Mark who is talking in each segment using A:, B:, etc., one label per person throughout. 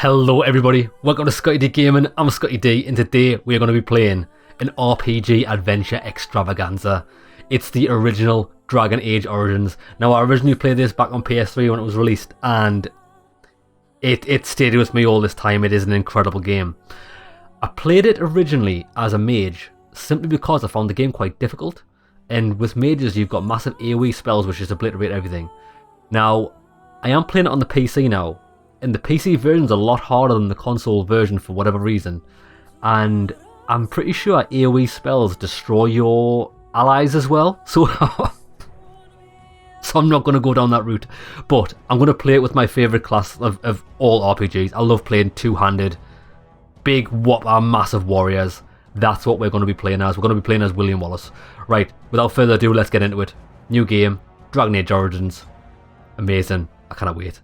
A: Hello everybody, welcome to ScottyDGaming. I'm Scotty D, and today we are going to be playing an RPG adventure extravaganza. It's the original Dragon Age Origins. Now I originally played this back on PS3 when it was released, and it stayed with me all this time. It is an incredible game. I played it originally as a mage, simply because I found the game quite difficult, and with mages you've got massive AoE spells which just obliterate everything. Now, I am playing it on the PC now, and the PC version's a lot harder than the console version for whatever reason, and I'm pretty sure AoE spells destroy your allies as well, so I'm not going to go down that route, but I'm going to play it with my favourite class of all RPGs. I love playing two-handed, big whopper, massive warriors. That's what we're going to be playing as. We're going to be playing as William Wallace. Right, without further ado, let's get into it. New game, Dragon Age Origins. Amazing, I cannot wait.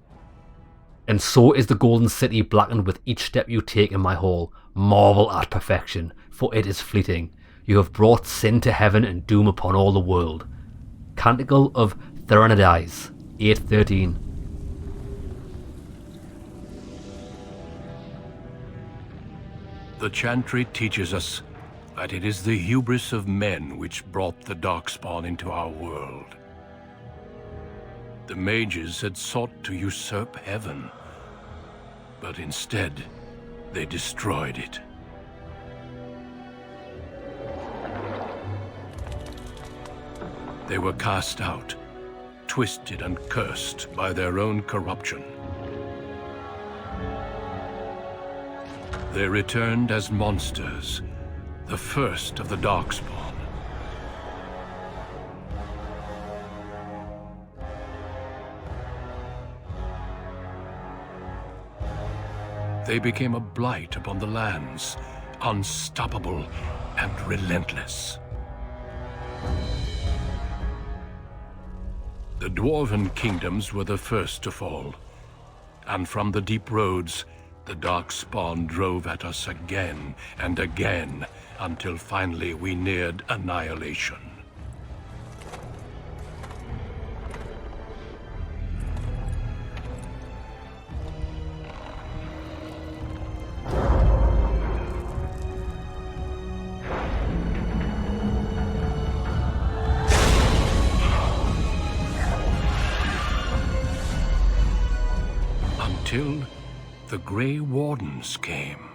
A: And so is the Golden City blackened with each step you take in my hall. Marvel at perfection, for it is fleeting. You have brought sin to heaven and doom upon all the world. Canticle of Threnodies, 8:13.
B: The chantry teaches us that it is the hubris of men which brought the Darkspawn into our world. The mages had sought to usurp heaven, but instead, they destroyed it. They were cast out, twisted and cursed by their own corruption. They returned as monsters, the first of the Darkspawn. They became a blight upon the lands, unstoppable and relentless. The Dwarven kingdoms were the first to fall, and from the deep roads, the Darkspawn drove at us again and again, until finally we neared annihilation. Until the Grey Wardens came.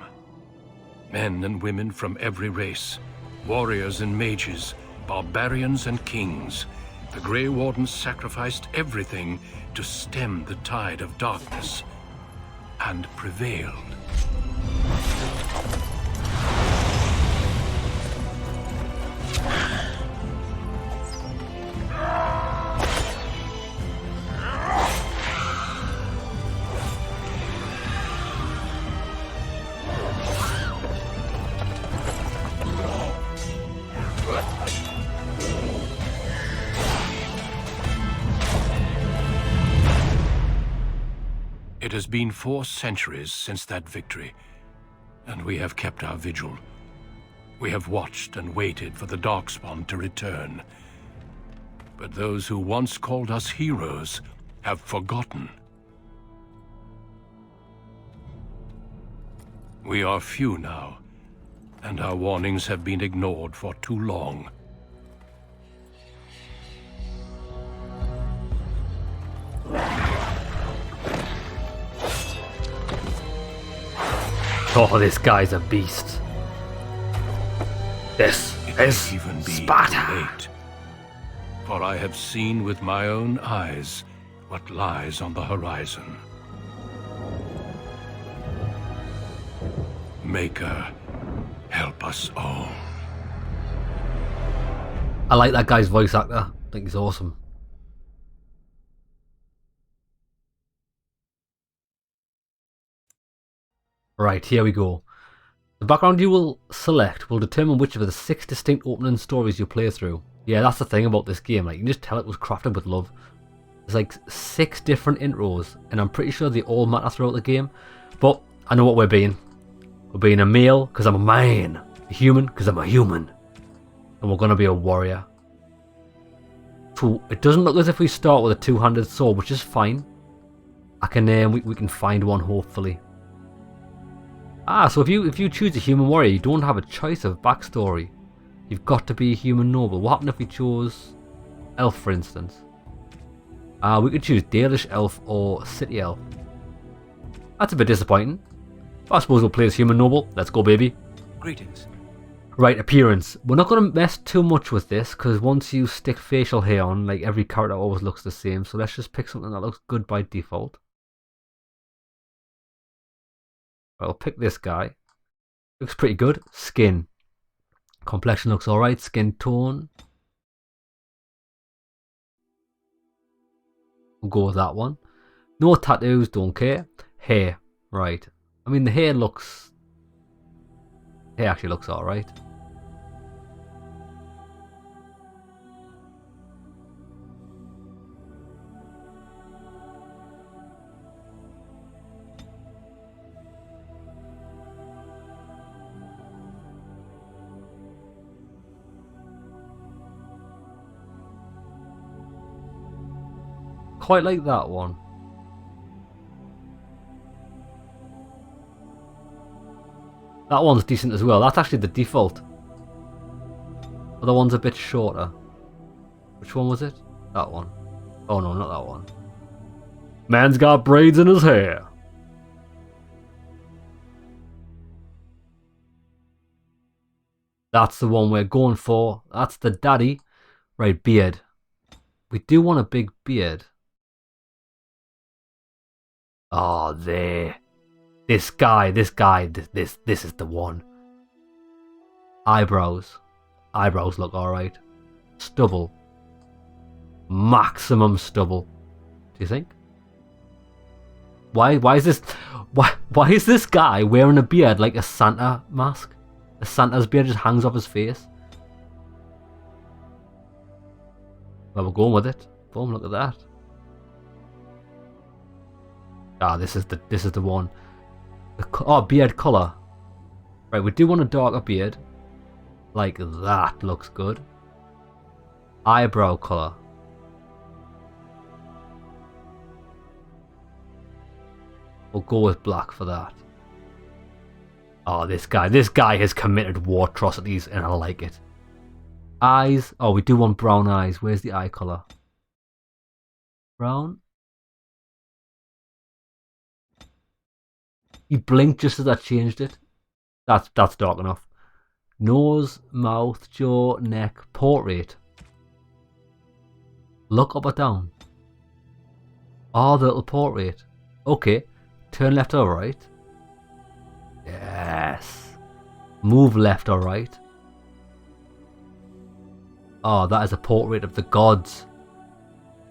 B: Men and women from every race, warriors and mages, barbarians and kings. The Grey Wardens sacrificed everything to stem the tide of darkness, and prevailed. It has been 4 centuries since that victory, and we have kept our vigil. We have watched and waited for the Darkspawn to return. But those who once called us heroes have forgotten. We are few now, and our warnings have been ignored for too long.
A: Oh, this guy's a beast. This is
B: even be
A: Sparta.
B: Too late, for I have seen with my own eyes what lies on the horizon. Maker, help us all.
A: I like that guy's voice actor. I think he's awesome. Right, here we go. The background you will select will determine which of the 6 distinct opening stories you play through. Yeah, that's the thing about this game. Like, you can just tell it was crafted with love. There's like 6 different intros, and I'm pretty sure they all matter throughout the game. But I know what we're being. We're being a male because I'm a man, a human because I'm a human, and we're gonna be a warrior. So it doesn't look as if we start with a two-handed sword, which is fine. I can we can find one hopefully. Ah, so if you choose a human warrior, you don't have a choice of backstory. You've got to be a human noble. What happened if we chose elf, for instance? We could choose Dalish elf or city elf. That's a bit disappointing. I suppose we'll play as human noble. Let's go, baby.
C: Greetings.
A: Right, appearance. We're not going to mess too much with this, because once you stick facial hair on, like, every character always looks the same. So let's just pick something that looks good by default. I'll pick this guy. Looks pretty good. Skin. Complexion looks alright. Skin tone. We'll go with that one. No tattoos, don't care. Hair. Right. I mean, the hair looks... Hair actually looks alright. Quite like that one. That one's decent as well. That's actually the default. Other one's a bit shorter. Which one was it? That one. Oh no, not that one. Man's got braids in his hair. That's the one we're going for. That's the daddy. Right, beard. We do want a big beard. Oh, there. This guy, this is the one. Eyebrows. Eyebrows look alright. Stubble. Maximum stubble. Do you think? Why is this guy wearing a beard like a Santa mask? A Santa's beard just hangs off his face. Well, we're going with it. Boom, look at that. Ah, this is the one. Oh, beard colour. Right, we do want a darker beard. Like that looks good. Eyebrow colour. We'll go with black for that. Oh, this guy has committed war atrocities and I like it. Eyes. Oh, we do want brown eyes. Where's the eye colour? Brown. He blinked just as I changed it. That's dark enough. Nose, mouth, jaw, neck, portrait. Look up or down. Oh, the little portrait. Okay. Turn left or right. Yes. Move left or right. Oh, that is a portrait of the gods.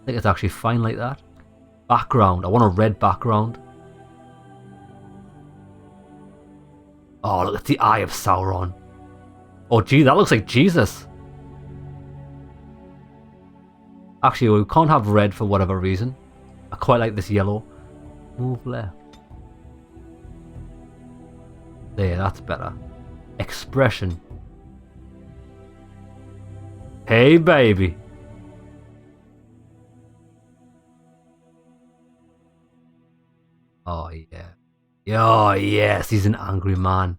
A: I think it's actually fine like that. Background. I want a red background. Oh, look at the eye of Sauron. Oh, gee, that looks like Jesus. Actually, we can't have red for whatever reason. I quite like this yellow. Move left. There, that's better. Expression. Hey, baby. Oh, yeah. Oh, yes, he's an angry man.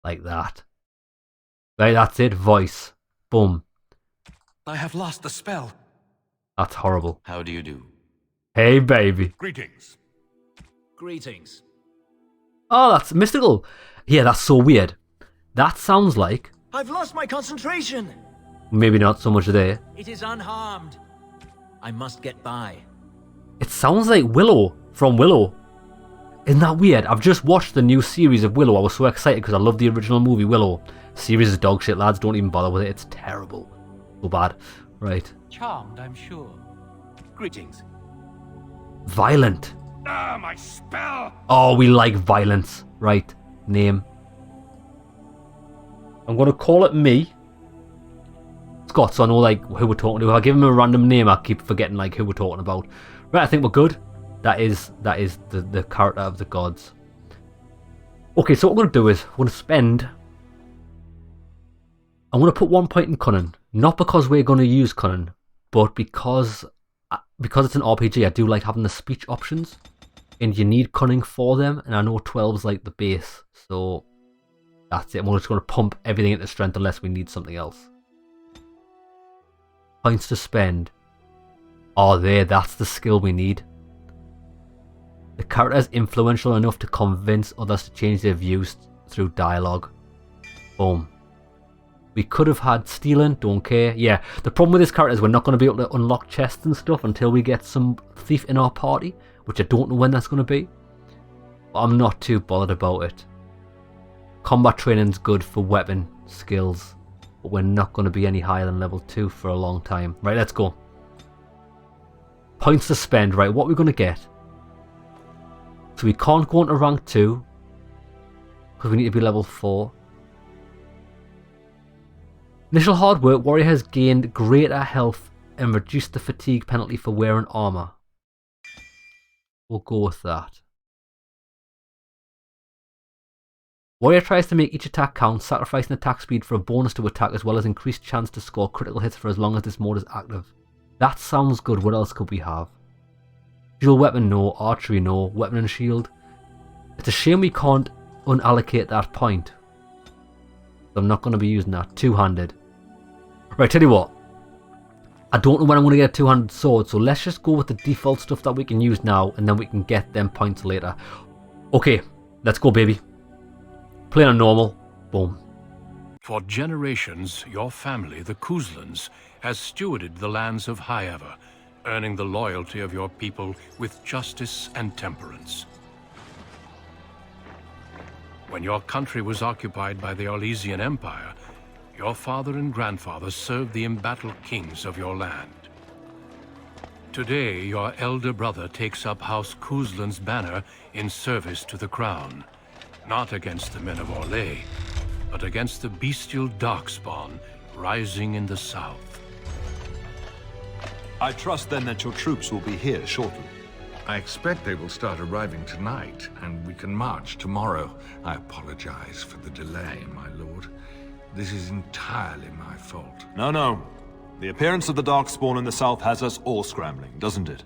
A: Like that. Right, that's it. Voice. Boom.
C: I have lost the spell.
A: That's horrible.
C: How do you do?
A: Hey, baby.
B: Greetings.
C: Greetings.
A: Oh, that's mystical. Yeah, that's so weird. That sounds like...
C: I've lost my concentration.
A: Maybe not so much there.
C: It is unharmed. I must get by.
A: It sounds like Willow from Willow. Isn't that weird? I've just watched the new series of Willow. I was so excited because I love the original movie Willow. Series is dog shit, lads. Don't even bother with it. It's terrible. So bad. Right.
C: Charmed, I'm sure. Greetings.
A: Violent.
B: Ah, my spell!
A: Oh, we like violence. Right. Name. I'm going to call it me. Scott, so I know like who we're talking to. If I give him a random name, I keep forgetting like who we're talking about. Right, I think we're good. That is the character of the gods. Okay, so what we're going to do is we're going to spend... I'm going to put 1 point in cunning. Not because we're going to use cunning, but because it's an RPG, I do like having the speech options. And you need cunning for them, and I know 12's like the base, so that's it. We're just going to pump everything into strength unless we need something else. Points to spend. Oh, that's the skill we need. The character is influential enough to convince others to change their views through dialogue. Boom. We could have had stealing, don't care. Yeah, the problem with this character is we're not going to be able to unlock chests and stuff until we get some thief in our party, which I don't know when that's going to be. But I'm not too bothered about it. Combat training's good for weapon skills, but we're not going to be any higher than level 2 for a long time. Right, let's go. Points to spend. Right, what are we going to get? So we can't go into rank 2 because we need to be level 4. Initial hard work, warrior has gained greater health and reduced the fatigue penalty for wearing armor. We'll go with that. Warrior tries to make each attack count, sacrificing attack speed for a bonus to attack as well as increased chance to score critical hits for as long as this mode is active. That sounds good. What else could we have? Dual weapon, no. Archery, no. Weapon and shield. It's a shame we can't unallocate that point. I'm not going to be using that. Two-handed. Right, tell you what. I don't know when I'm going to get a two-handed sword, so let's just go with the default stuff that we can use now, and then we can get them points later. Okay, let's go, baby. Playing on normal. Boom.
B: For generations, your family, the Kuzlans, has stewarded the lands of Highever, earning the loyalty of your people with justice and temperance. When your country was occupied by the Orlesian Empire, your father and grandfather served the embattled kings of your land. Today, your elder brother takes up House Kuzlan's banner in service to the crown, not against the men of Orlais, but against the bestial darkspawn rising in the south.
D: I trust then that your troops will be here shortly.
E: I expect they will start arriving tonight, and we can march tomorrow. I apologize for the delay, my lord. This is entirely my fault.
D: No. The appearance of the Darkspawn in the south has us all scrambling, doesn't it?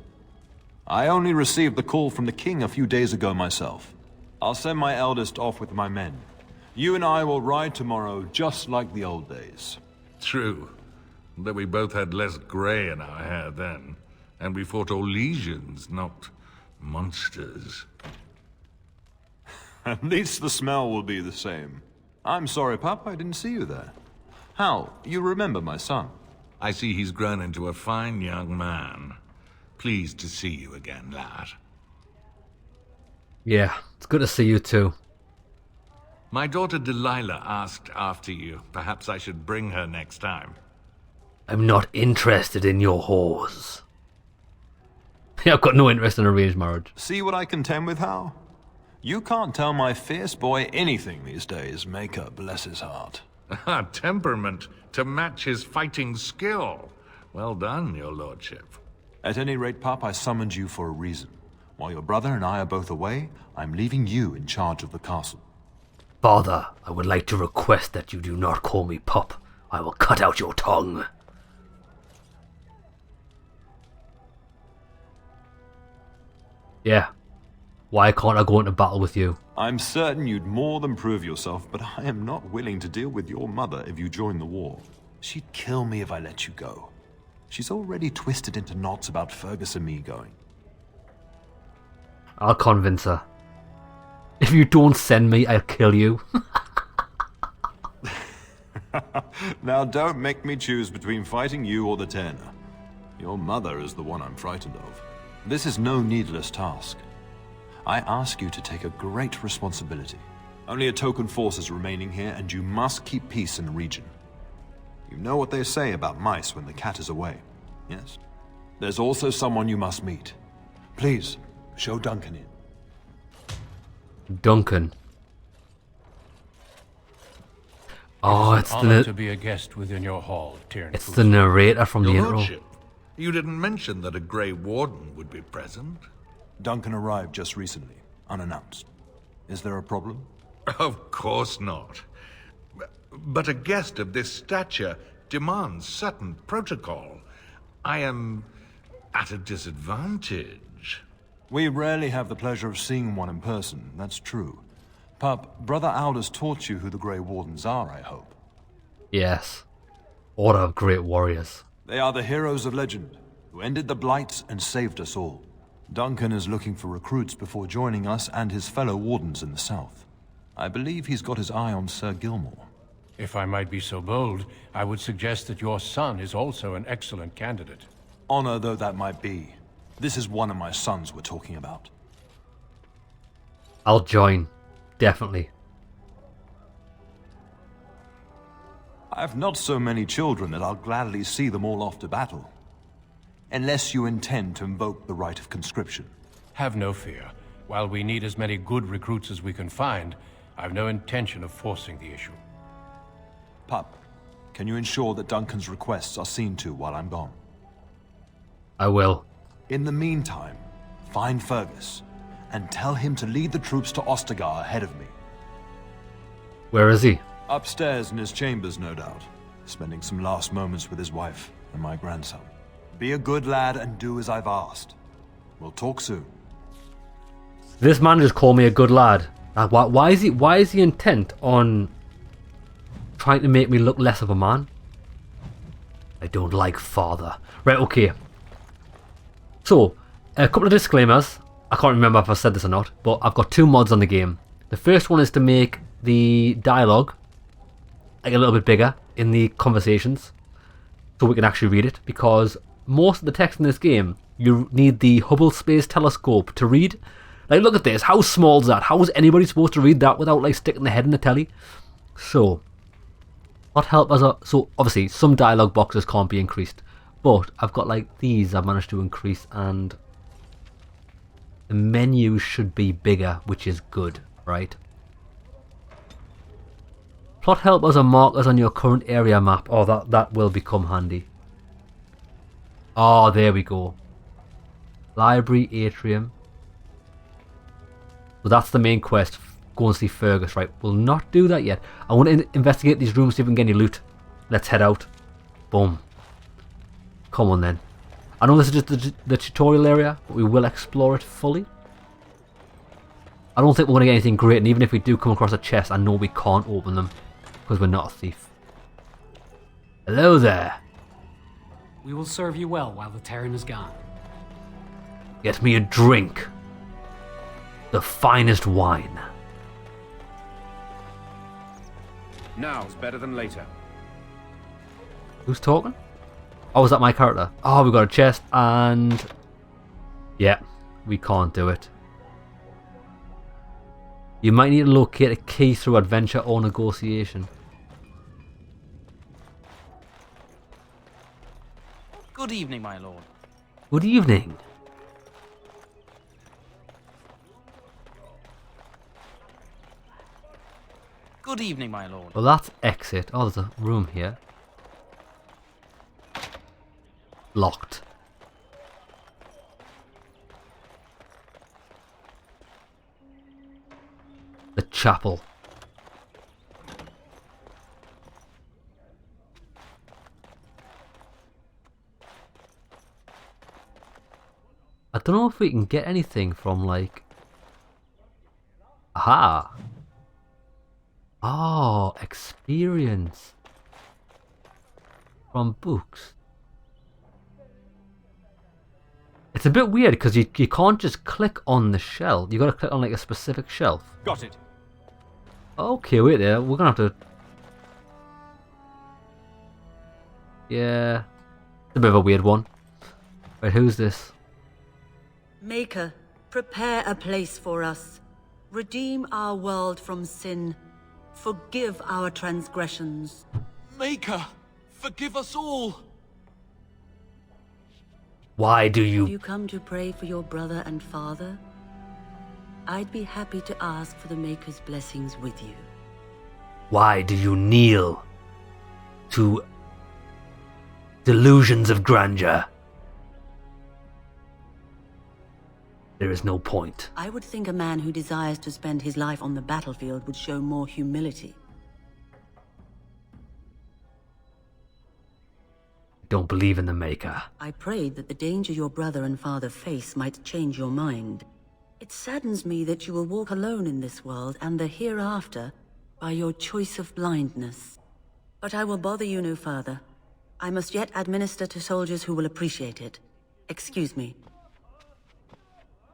D: I only received the call from the king a few days ago myself. I'll send my eldest off with my men. You and I will ride tomorrow just like the old days.
E: True, though we both had less grey in our hair then. And we fought Orlesians, not monsters.
D: At least the smell will be the same. I'm sorry, Pup, I didn't see you there. Hal, you remember my son?
E: I see he's grown into a fine young man. Pleased to see you again, lad.
A: Yeah, it's good to see you too.
E: My daughter Delilah asked after you. Perhaps I should bring her next time.
A: I'm not interested in your whores. I've got no interest in arranged marriage.
D: See what I contend with, Hal? You can't tell my fierce boy anything these days, Maker bless his heart.
E: Temperament to match his fighting skill. Well done, your lordship.
D: At any rate, Pup, I summoned you for a reason. While your brother and I are both away, I'm leaving you in charge of the castle.
A: Father, I would like to request that you do not call me pup. I will cut out your tongue. Yeah. Why can't I go into battle with you?
D: I'm certain you'd more than prove yourself, but I am not willing to deal with your mother if you join the war. She'd kill me if I let you go. She's already twisted into knots about Fergus and me going.
A: I'll convince her. If you don't send me, I'll kill you.
D: Now don't make me choose between fighting you or the Turner. Your mother is the one I'm frightened of. This is no needless task. I ask you to take a great responsibility. Only a token force is remaining here, and you must keep peace in the region. You know what they say about mice when the cat is away, yes? There's also someone you must meet. Please, show Duncan in.
A: Duncan. Oh, it's
B: Honor to be a guest within your hall, Tyrn.
A: It's the narrator from the
E: Your
A: intro.
E: lordship, you didn't mention that a Grey Warden would be present.
D: Duncan arrived just recently, unannounced. Is there a problem?
E: Of course not. But a guest of this stature demands certain protocol. I am at a disadvantage.
D: We rarely have the pleasure of seeing one in person, that's true. Pup, Brother Aldous taught you who the Grey Wardens are, I hope.
A: Yes. Order of Great Warriors.
D: They are the heroes of legend, who ended the Blights and saved us all. Duncan is looking for recruits before joining us and his fellow Wardens in the south. I believe he's got his eye on Sir Gilmore.
B: If I might be so bold, I would suggest that your son is also an excellent candidate.
D: Honor though that might be, this is one of my sons we're talking about.
A: I'll join. Definitely.
D: I've not so many children that I'll gladly see them all off to battle. Unless you intend to invoke the right of conscription.
B: Have no fear. While we need as many good recruits as we can find, I've no intention of forcing the issue.
D: Pup, can you ensure that Duncan's requests are seen to while I'm gone?
A: I will.
D: In the meantime, find Fergus, and tell him to lead the troops to Ostagar ahead of me.
A: Where is he?
D: Upstairs in his chambers, no doubt, spending some last moments with his wife and my grandson. Be a good lad and do as I've asked. We'll talk soon.
A: This man just called me a good lad. Why is he intent on trying to make me look less of a man? I don't like father. Right, okay. So, a couple of disclaimers. I can't remember if I said this or not, but I've got 2 mods on the game. The first one is to make the dialogue like a little bit bigger in the conversations so we can actually read it, because most of the text in this game you need the Hubble Space Telescope to read. Like, look at this, how small is that? How is anybody supposed to read that without like sticking their head in the telly? So what help us are, so obviously some dialogue boxes can't be increased, but I've got like these I've managed to increase, and the menus should be bigger, which is good, right? Plot helpers are markers on your current area map. Oh, that will become handy. Oh, there we go. Library, atrium. So that's the main quest. Go and see Fergus, right? We'll not do that yet. I want to investigate these rooms, see if we can get any loot. Let's head out. Boom. Come on then. I know this is just the tutorial area, but we will explore it fully. I don't think we're going to get anything great, and even if we do come across a chest, I know we can't open them because we're not a thief. Hello there.
F: We will serve you well while the Terran is gone.
A: Get me a drink. The finest wine.
G: Now's better than later.
A: Who's talking? Oh, is that my character? Oh, we got a chest, and yeah, we can't do it. You might need to locate a key through adventure or negotiation.
H: Good evening, my lord.
A: Good evening.
H: Good evening, my lord.
A: Well, that's exit. Oh, there's a room here. Locked. The chapel. I don't know if we can get anything from, like... Aha! Oh, experience. From books. It's a bit weird because you can't just click on the shelf. You got to click on like a specific shelf.
G: Got it.
A: Okay, wait there. We're gonna have to. Yeah, it's a bit of a weird one. Right, who's this?
I: Maker, prepare a place for us. Redeem our world from sin. Forgive our transgressions.
G: Maker, forgive us all.
A: Why do
I: Have
A: you?
I: you come to pray for your brother and father? I'd be happy to ask for the Maker's blessings with you.
A: Why do you kneel to delusions of grandeur? There is no point.
I: I would think a man who desires to spend his life on the battlefield would show more humility.
A: Don't believe in the Maker.
I: I prayed that the danger your brother and father face might change your mind. It saddens me that you will walk alone in this world and the hereafter by your choice of blindness. But I will bother you no further. I must yet administer to soldiers who will appreciate it. Excuse me.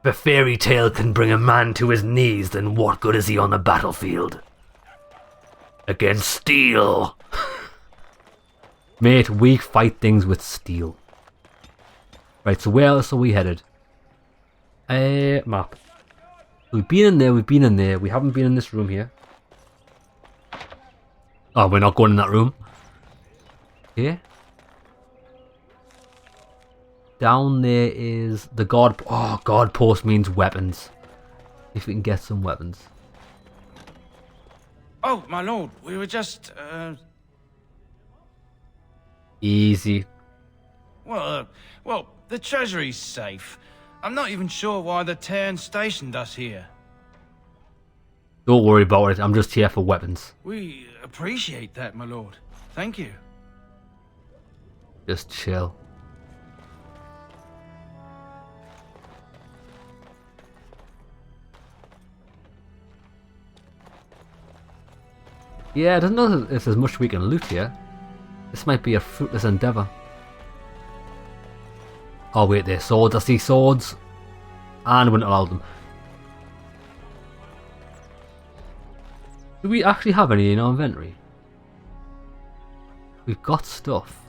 A: If a fairy tale can bring a man to his knees, then what good is he on the battlefield? Against steel! Mate, we fight things with steel. Right, so where else are we headed? Map. We've been in there, we haven't been in this room here. Oh, we're not going in that room. Okay. Down there is the guard. Oh, guard post means weapons. If we can get some weapons.
H: Oh, my lord, we were just,
A: Easy.
H: well, the treasury's safe. I'm not even sure why the Terran stationed us here.
A: Don't worry about it. I'm just here for weapons.
H: We appreciate that, my lord. Thank you.
A: Just chill. Yeah, I don't know if there's much we can loot here. This might be a fruitless endeavour. Oh wait, there's swords. I see swords. And wouldn't allow them. Do we actually have any in our inventory? We've got stuff.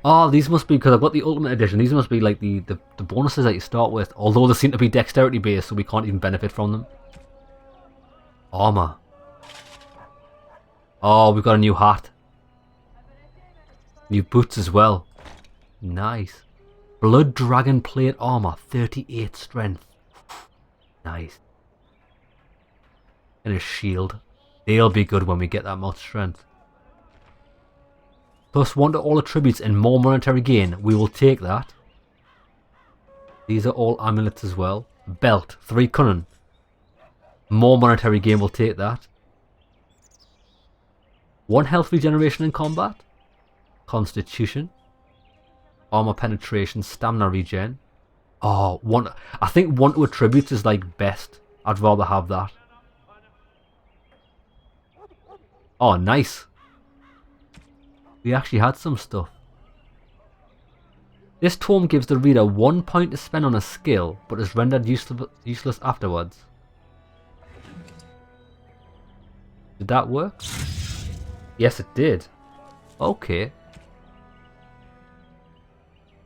A: Oh, these must be, because I've got the Ultimate Edition, these must be like the bonuses that you start with. Although they seem to be dexterity based, so we can't even benefit from them. Armor. Oh, we've got a new hat. New boots as well. Nice. Blood Dragon Plate Armor, 38 strength. Nice. And a shield. They'll be good when we get that much strength. Plus 1 to all attributes and more monetary gain. We will take that. These are all amulets as well. Belt, 3 cunning. More monetary gain, will take that. 1 health regeneration in combat. Constitution. Armor penetration, stamina regen. Oh, I think 1 to attributes is like best. I'd rather have that. Oh, nice. We actually had some stuff. This tome gives the reader 1 point to spend on a skill, but is rendered useless afterwards. Did that work? Yes, it did. Okay.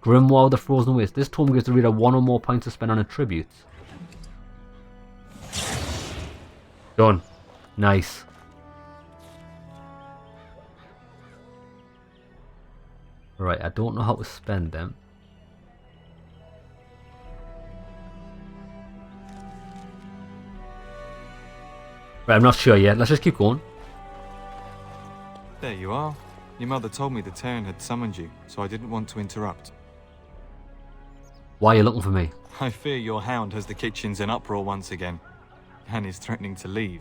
A: Grimoire of the Frozen Waste. This tome gives the reader 1 or more points to spend on attributes. Done. Nice. Right, I don't know how to spend them. Right, I'm not sure yet. Let's just keep going.
J: There you are. Your mother told me the Terran had summoned you, so I didn't want to interrupt.
A: Why are you looking for me?
J: I fear your hound has the kitchens in uproar once again, and is threatening to leave.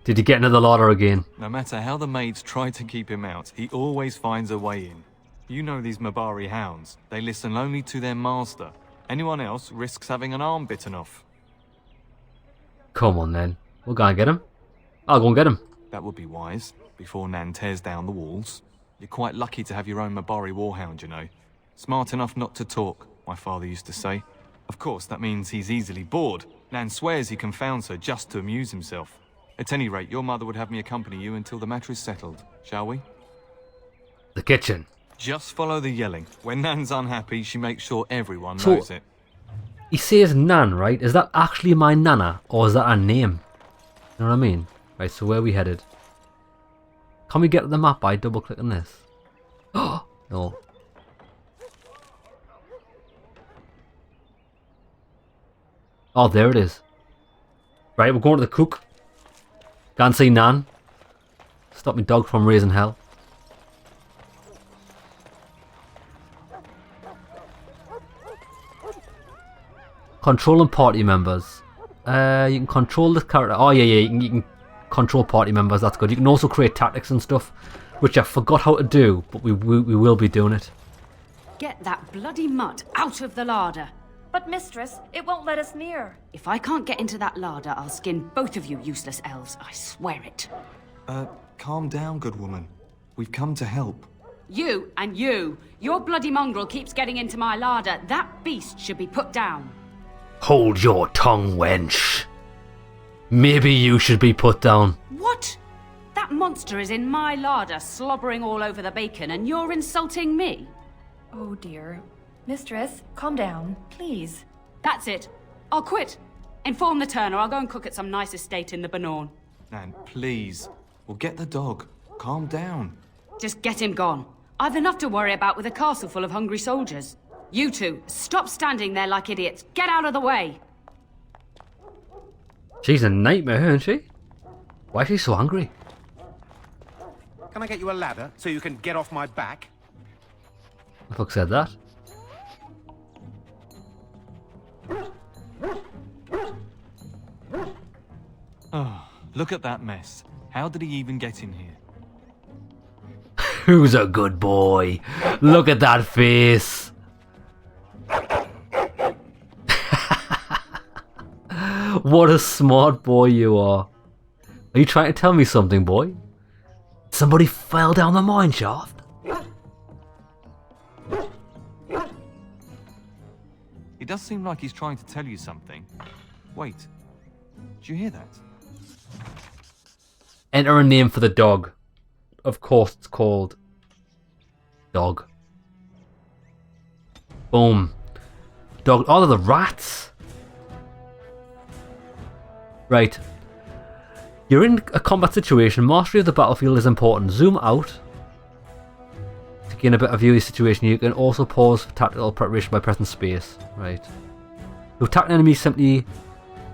A: Did you get into the larder again?
J: No matter how the maids try to keep him out, he always finds a way in. You know these Mabari hounds. They listen only to their master. Anyone else risks having an arm bitten off.
A: Come on then. We'll go and get him. I'll go and get him.
J: That would be wise, before Nan tears down the walls. You're quite lucky to have your own Mabari warhound, you know. Smart enough not to talk, my father used to say. Of course, that means he's easily bored. Nan swears he confounds her just to amuse himself. At any rate, your mother would have me accompany you until the matter is settled, shall we?
A: The kitchen.
J: Just follow the yelling. When Nan's unhappy, she makes sure everyone knows it.
A: He says Nan, right? Is that actually my Nana, or is that a name? You know what I mean? Right, so where are we headed? Can we get to the map by double-clicking this? Oh, no. Oh, there it is. Right, we're going to the cook. Can't see Nan. Stop me dog from raising hell. Controlling party members. You can control this character. Oh yeah, you can control party members. That's good. You can also create tactics and stuff, which I forgot how to do, but we will be doing it.
K: Get that bloody mutt out of the larder.
L: But mistress, it won't let us near.
K: If I can't get into that larder, I'll skin both of you useless elves. I swear it.
J: Calm down, good woman. We've come to help.
K: You and you. Your bloody mongrel keeps getting into my larder. That beast should be put down.
A: Hold your tongue, wench. Maybe you should be put down.
K: What? That monster is in my larder, slobbering all over the bacon, and you're insulting me?
L: Oh dear. Mistress, calm down, please.
K: That's it. I'll quit. Inform the turner. I'll go and cook at some nice estate in the Banorn.
J: Nan, please. We'll get the dog. Calm down.
K: Just get him gone. I've enough to worry about with a castle full of hungry soldiers. You two, stop standing there like idiots. Get out of the way.
A: She's a nightmare, isn't she? Why is she so angry?
G: Can I get you a ladder so you can get off my back?
A: The fuck said that?
J: Oh, look at that mess. How did he even get in here?
A: Who's a good boy? Look at that face. What a smart boy you are. Are you trying to tell me something, boy? Somebody fell down the mine shaft?
J: It does seem like he's trying to tell you something. Wait, did you hear that?
A: Enter a name for the dog. Of course it's called Dog. Boom. Dog. Oh, they're the rats. Right. You're in a combat situation. Mastery of the battlefield is important. Zoom out to gain a better view of the situation. You can also pause for tactical preparation by pressing space. Right. To attack an enemy, simply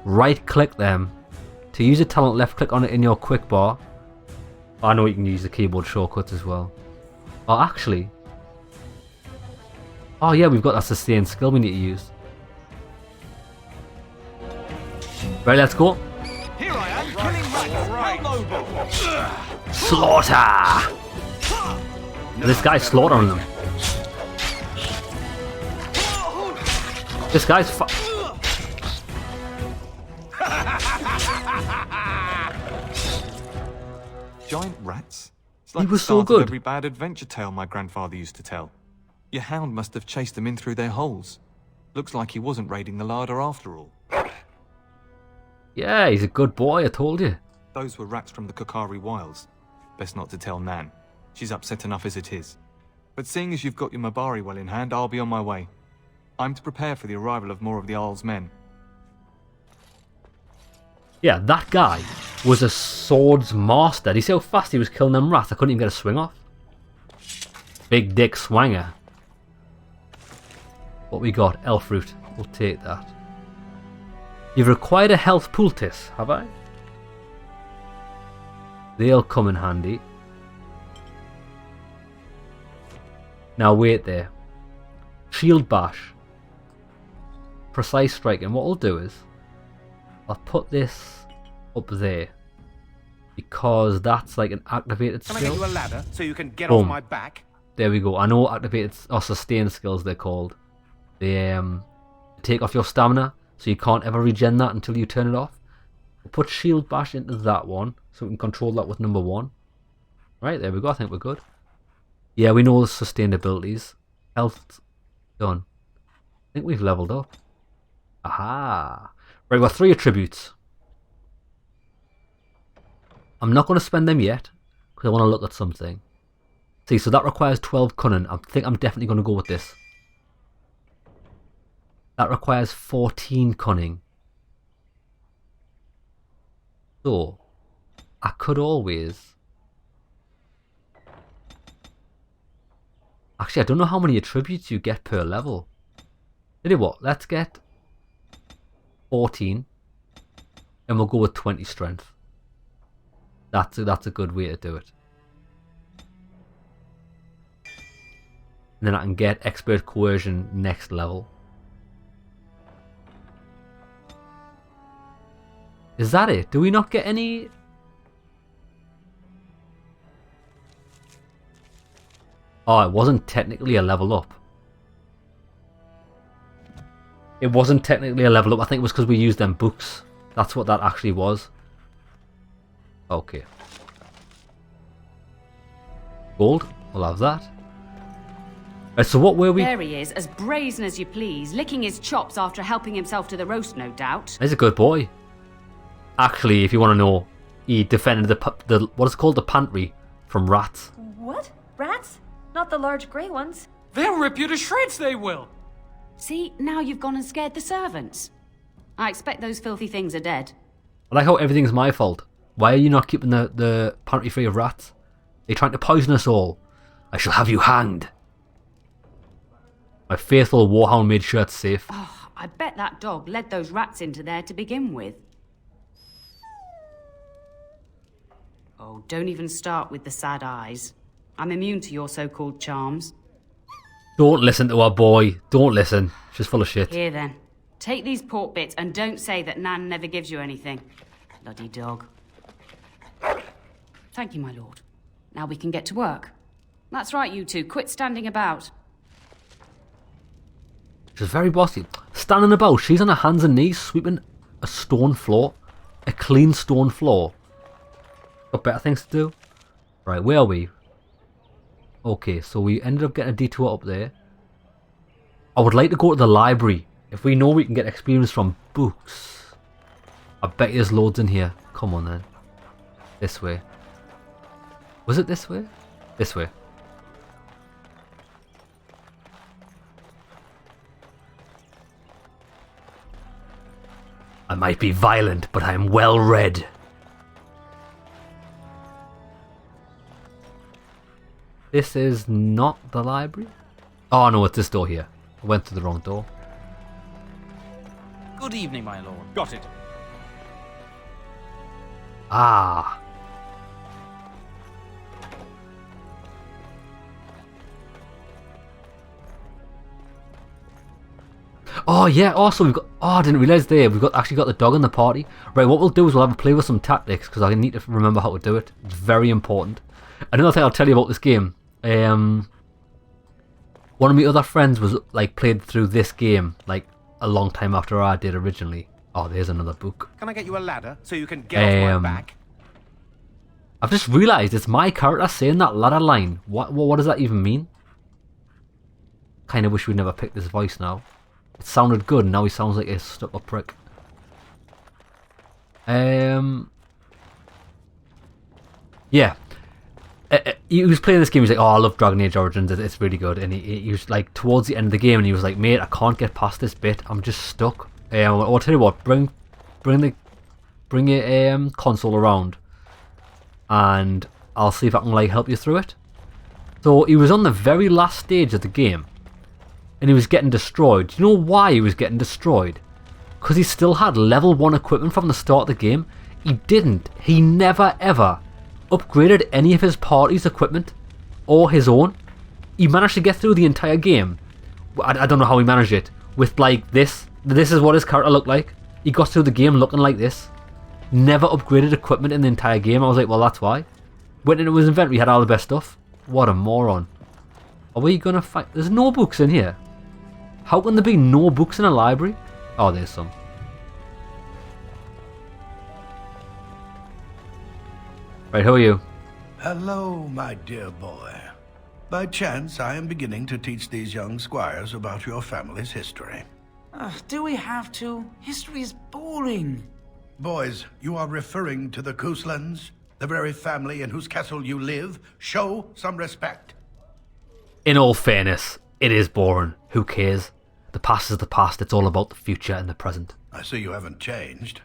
A: right click them. To use a talent, left click on it in your quick bar. I know you can use the keyboard shortcuts as well. Oh, actually. Oh yeah, we've got that sustained skill we need to use. Right, let's go.
H: Here I am, killing rats. How noble.
A: Slaughter! This guy's slaughtering them. This guy's
J: Giant rats? It's like
A: he was
J: the
A: so
J: start of
A: good.
J: every bad adventure tale my grandfather used to tell. Your hound must have chased them in through their holes. Looks like he wasn't raiding the larder after all.
A: Yeah, he's a good boy, I told you.
J: Those were rats from the Kokari Wilds. Best not to tell Nan. She's upset enough as it is. But seeing as you've got your Mabari well in hand, I'll be on my way. I'm to prepare for the arrival of more of the Isle's men.
A: Yeah, that guy was a swords master. Did you see how fast he was killing them rats? I couldn't even get a swing off. Big dick swanger. What we got? Elf root. We'll take that. You've required a health poultice, have I? They'll come in handy. Now wait there. Shield bash. Precise striking. What I'll do is I'll put this up there because that's like an activated skill.
G: Can I get you a ladder so you can get
A: Boom.
G: off my back?
A: There we go. I know activated or sustained skills they're called. They take off your stamina, so you can't ever regen that until you turn it off. We'll put shield bash into that one so we can control that with number 1. Right, there we go. I think we're good. Yeah, we know the sustained abilities. Health done. I think we've leveled up. Aha! Right, we've got 3 attributes. I'm not going to spend them yet because I want to look at something. See, so that requires 12 cunning. I think I'm definitely going to go with this. That requires 14 cunning. So, I could always... Actually, I don't know how many attributes you get per level. Tell you what, let's get 14 and we'll go with 20 strength. That's a good way to do it. And then I can get expert coercion next level. Is that it? Do we not get any Oh, it wasn't technically a level up. It wasn't technically a level up. I think it was because we used them books. That's what that actually was. Okay. Gold. We'll have that. Right, so what were we?
K: There he is, as brazen as you please, licking his chops after helping himself to the roast, no doubt.
A: He's a good boy. Actually, if you want to know, he defended the what is it called, the pantry from rats.
L: What? Rats? Not the large grey ones?
F: They'll rip you to shreds, they will!
K: See, now you've gone and scared the servants. I expect those filthy things are dead.
A: I like how everything's my fault. Why are you not keeping the pantry free of rats? They're trying to poison us all. I shall have you hanged. My faithful warhound made sure it's safe.
K: Oh, I bet that dog led those rats into there to begin with. Oh, don't even start with the sad eyes. I'm immune to your so-called charms.
A: Don't listen to our boy. Don't listen. She's full of shit.
K: Here then. Take these pork bits and don't say that Nan never gives you anything. Bloody dog. Thank you, my lord. Now we can get to work. That's right, you two. Quit standing about.
A: She's very bossy. Standing about. She's on her hands and knees sweeping a stone floor. A clean stone floor. Got better things to do. Right, where are we? Okay, so we ended up getting a detour up there. I would like to go to the library. If we know we can get experience from books. I bet there's loads in here. Come on then. This way. Was it this way? This way. I might be violent, but I am well read. This is not the library? Oh no, it's this door here. I went through the wrong door.
C: Good evening, my lord.
G: Got it.
A: Ah. Oh yeah, also we've got, oh I didn't realise there, we've actually got the dog in the party. Right, what we'll do is we'll have a play with some tactics, because I need to remember how to do it. It's very important. Another thing I'll tell you about this game, one of my other friends was like played through this game like a long time after I did originally. Oh, there's another book.
G: Can I get you a ladder so you can get off my back?
A: I've just realised it's my character saying that ladder line. What does that even mean? Kind of wish we'd never picked this voice now. It sounded good, and now he sounds like a stuck-up prick. Yeah. He was playing this game, he was like, oh, I love Dragon Age Origins, it's really good. And he was like, towards the end of the game, and he was like, mate, I can't get past this bit, I'm just stuck. I'll tell you what, bring your console around, and I'll see if I can like help you through it. So he was on the very last stage of the game, and he was getting destroyed. Do you know why he was getting destroyed? Because he still had level 1 equipment from the start of the game. He never ever upgraded any of his party's equipment or his own. He managed to get through the entire game. I don't know how he managed it. With like this. This is what his character looked like. He got through the game looking like this. Never upgraded equipment in the entire game. I was like, well, that's why. Went into his inventory, had all the best stuff. What a moron. Are we gonna fight? There's no books in here. How can there be no books in a library? Oh, there's some. Right, who are you?
M: Hello, my dear boy. By chance, I am beginning to teach these young squires about your family's history.
C: Do we have to? History is boring.
M: Boys, you are referring to the Couslands, the very family in whose castle you live. Show some respect.
A: In all fairness, it is boring. Who cares? The past is the past. It's all about the future and the present.
M: I see you haven't changed.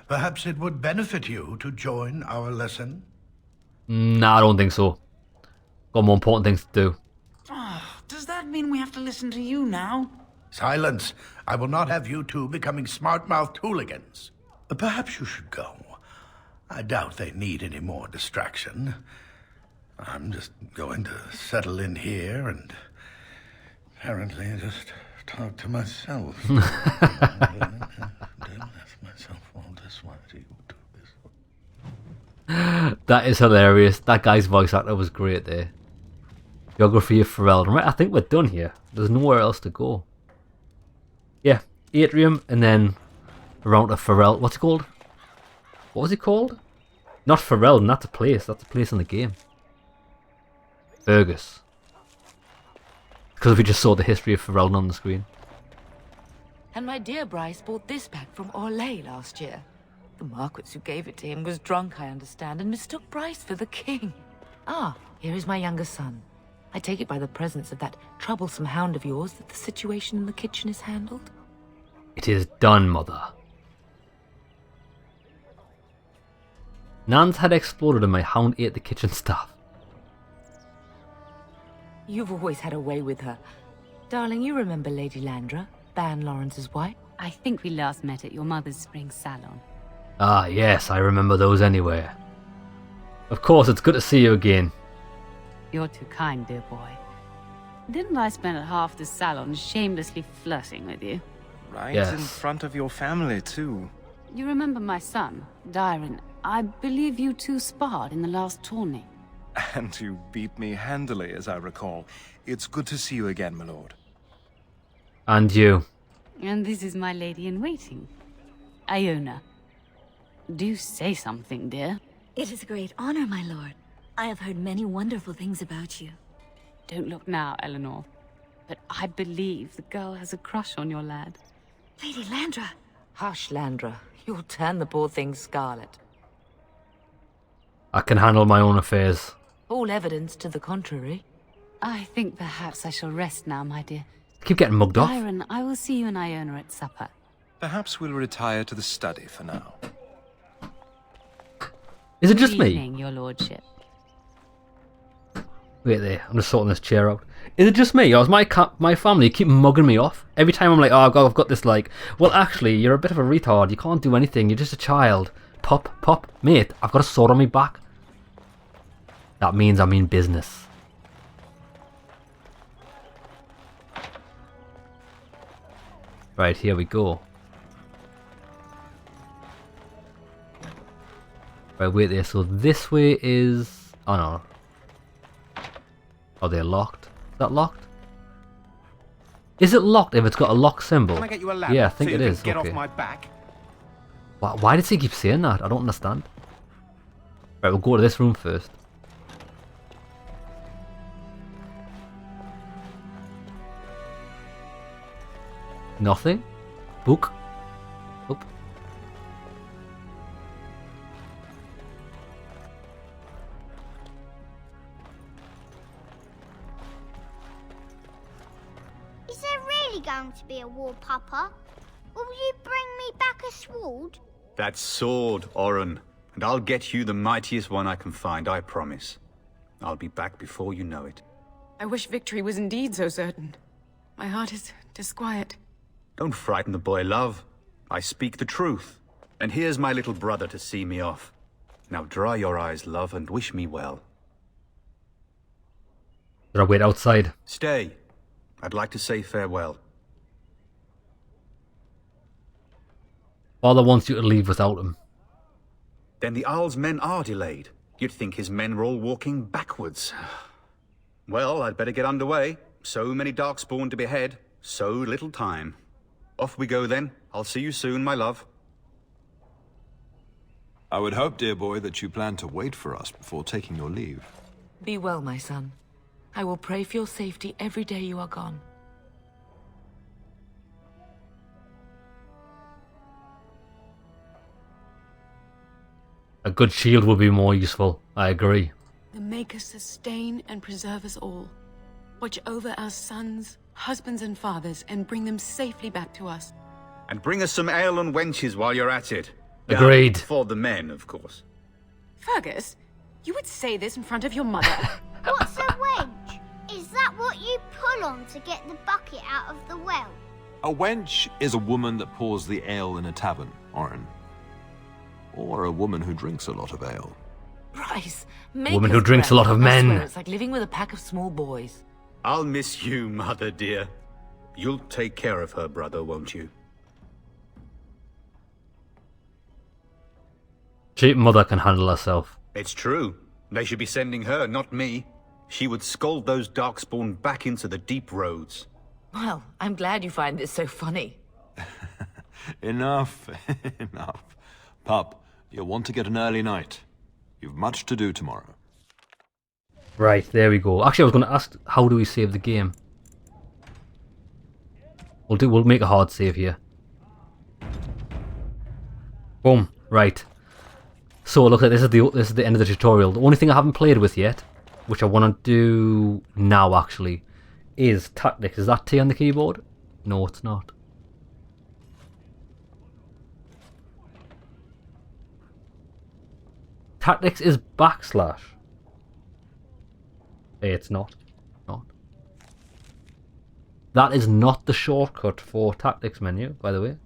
M: Perhaps it would benefit you to join our lesson?
A: Nah, I don't think so. Got more important things to do.
C: Does that mean we have to listen to you now?
M: Silence. I will not have you two becoming smart-mouthed hooligans. Perhaps you should go. I doubt they need any more distraction. I'm just going to settle in here and apparently just talk to myself.
A: That is hilarious. That guy's voice actor was great there. Geography of Ferelden. Right, I think we're done here. There's nowhere else to go. Yeah, Atrium, and then around to Ferelden. What's it called? What was it called? Not Ferelden, that's a place. That's a place in the game. Fergus. Because we just saw the history of Ferelden on the screen.
N: And my dear Bryce bought this back from Orlais last year. The Marquis who gave it to him was drunk, I understand, and mistook Bryce for the king. Ah, here is my younger son. I take it by the presence of that troublesome hound of yours that the situation in the kitchen is handled?
A: It is done, mother. Nan's had exploded and my hound ate the kitchen staff.
N: You've always had a way with her. Darling, you remember Lady Landra, Ban Lawrence's wife?
K: I think we last met at your mother's spring salon.
A: Ah, yes, I remember those anyway. Of course, it's good to see you again.
K: You're too kind, dear boy. Didn't I spend half the salon shamelessly flirting with you?
O: Right
A: Yes.
O: in front of your family, too.
K: You remember my son, Dyron. I believe you two sparred in the last tourney.
O: And you beat me handily, as I recall. It's good to see you again, my lord.
A: And you.
K: And this is my lady-in-waiting, Iona. Do say something, dear.
P: It is a great honor, my lord. I have heard many wonderful things about you.
K: Don't look now, Eleanor. But I believe the girl has a crush on your lad.
P: Lady Landra!
N: Hush, Landra. You'll turn the poor thing scarlet.
A: I can handle my own affairs.
N: All evidence to the contrary.
K: I think perhaps I shall rest now, my dear.
A: Keep getting mugged off.
K: Byron, I will see you and Iona at supper.
O: Perhaps we'll retire to the study for now.
A: Is it just
K: Good
A: me?
K: evening, your lordship.
A: Wait there, I'm just sorting this chair out. Is it just me, or is my family keep mugging me off? Every time I'm like, oh, I've got this, like, well, actually, you're a bit of a retard. You can't do anything. You're just a child. Pop, mate, I've got a sword on my back. That means I mean business. Right, here we go. Right, wait there. So this way is... Oh, no. Are they locked? Is that locked? Is it locked if it's got a lock symbol?
G: Can I get you a ladder
A: Yeah, I think
G: so
A: it
G: you
A: is.
G: can get
A: Okay.
G: off my back?
A: Why does he keep saying that? I don't understand. Right, we'll go to this room first. Nothing? Book? Oop.
Q: Is there really going to be a war, Papa? Will you bring me back a sword?
R: That sword, Oren. And I'll get you the mightiest one I can find, I promise. I'll be back before you know it.
S: I wish victory was indeed so certain. My heart is disquiet.
R: Don't frighten the boy, love. I speak the truth. And here's my little brother to see me off. Now dry your eyes, love, and wish me well.
A: Did I wait outside?
R: Stay. I'd like to say farewell.
A: Father wants you to leave without him.
R: Then the Owl's men are delayed. You'd think his men were all walking backwards. Well, I'd better get underway. So many Darkspawn to behead, so little time. Off we go then. I'll see you soon, my love.
D: I would hope, dear boy, that you plan to wait for us before taking your leave.
N: Be well, my son. I will pray for your safety every day you are gone.
A: A good shield would be more useful. I agree.
S: The Maker sustain and preserve us all. Watch over our sons, husbands and fathers, and bring them safely back to us.
R: And bring us some ale and wenches while you're at it.
A: Agreed.
R: For the men, of course.
S: Fergus, you would say this in front of your mother.
Q: What's a wench? Is that what you pull on to get the bucket out of the well?
D: A wench is a woman that pours the ale in a tavern, Oren. Or a woman who drinks a lot of ale.
N: Bryce,
A: Woman who drinks a lot of men.
N: I swear, it's like living with a pack of small boys.
R: I'll miss you, mother dear. You'll take care of her, brother, won't you?
A: Cheap mother can handle herself.
R: It's true. They should be sending her, not me. She would scold those darkspawn back into the deep roads.
N: Well, I'm glad you find this so funny.
D: Enough, enough. Pup, you'll want to get an early night. You've much to do tomorrow.
A: Right, there we go. Actually, I was going to ask, how do we save the game? We'll make a hard save here. Boom. Right. So look at this is the end of the tutorial. The only thing I haven't played with yet, which I want to do now actually, is tactics. Is that T on the keyboard? No, it's not. Tactics is backslash. Hey, it's not. Not. That is not the shortcut for tactics menu, by the way.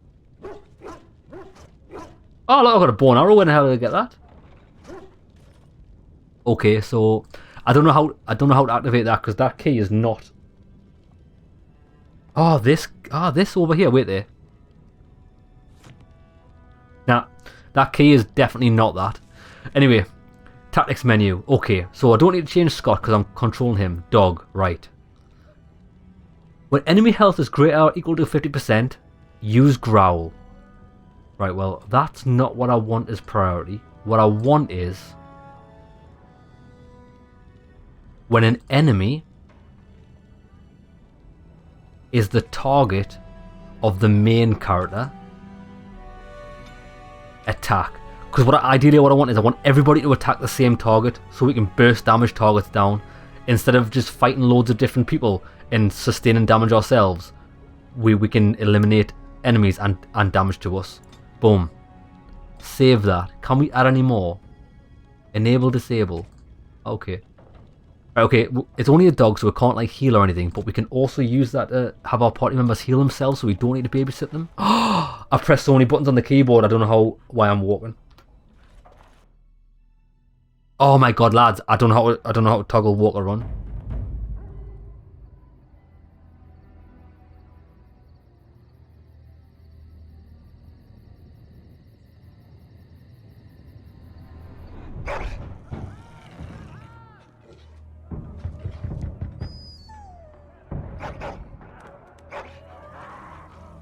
A: Oh look, I've got a bow and arrow. When the hell did I get that? Okay, so I don't know how to activate that because that key is not. Oh, this over here. Wait there. Nah, that key is definitely not that. Anyway, tactics menu. Okay, so I don't need to change Scott because I'm controlling him. Dog, right. When enemy health is greater or equal to 50%, use growl. Right, well, that's not what I want as priority. What I want is when an enemy is the target of the main character, attack. Because ideally what I want is I want everybody to attack the same target so we can burst damage targets down. Instead of just fighting loads of different people and sustaining damage ourselves, we can eliminate enemies and damage to us. Boom. Save that. Can we add any more? Enable, disable. Okay. Okay, it's only a dog so we can't like heal or anything, but we can also use that to have our party members heal themselves so we don't need to babysit them. I pressed so many buttons on the keyboard, I don't know why I'm walking. Oh my god, lads, I don't know how to toggle walk or run.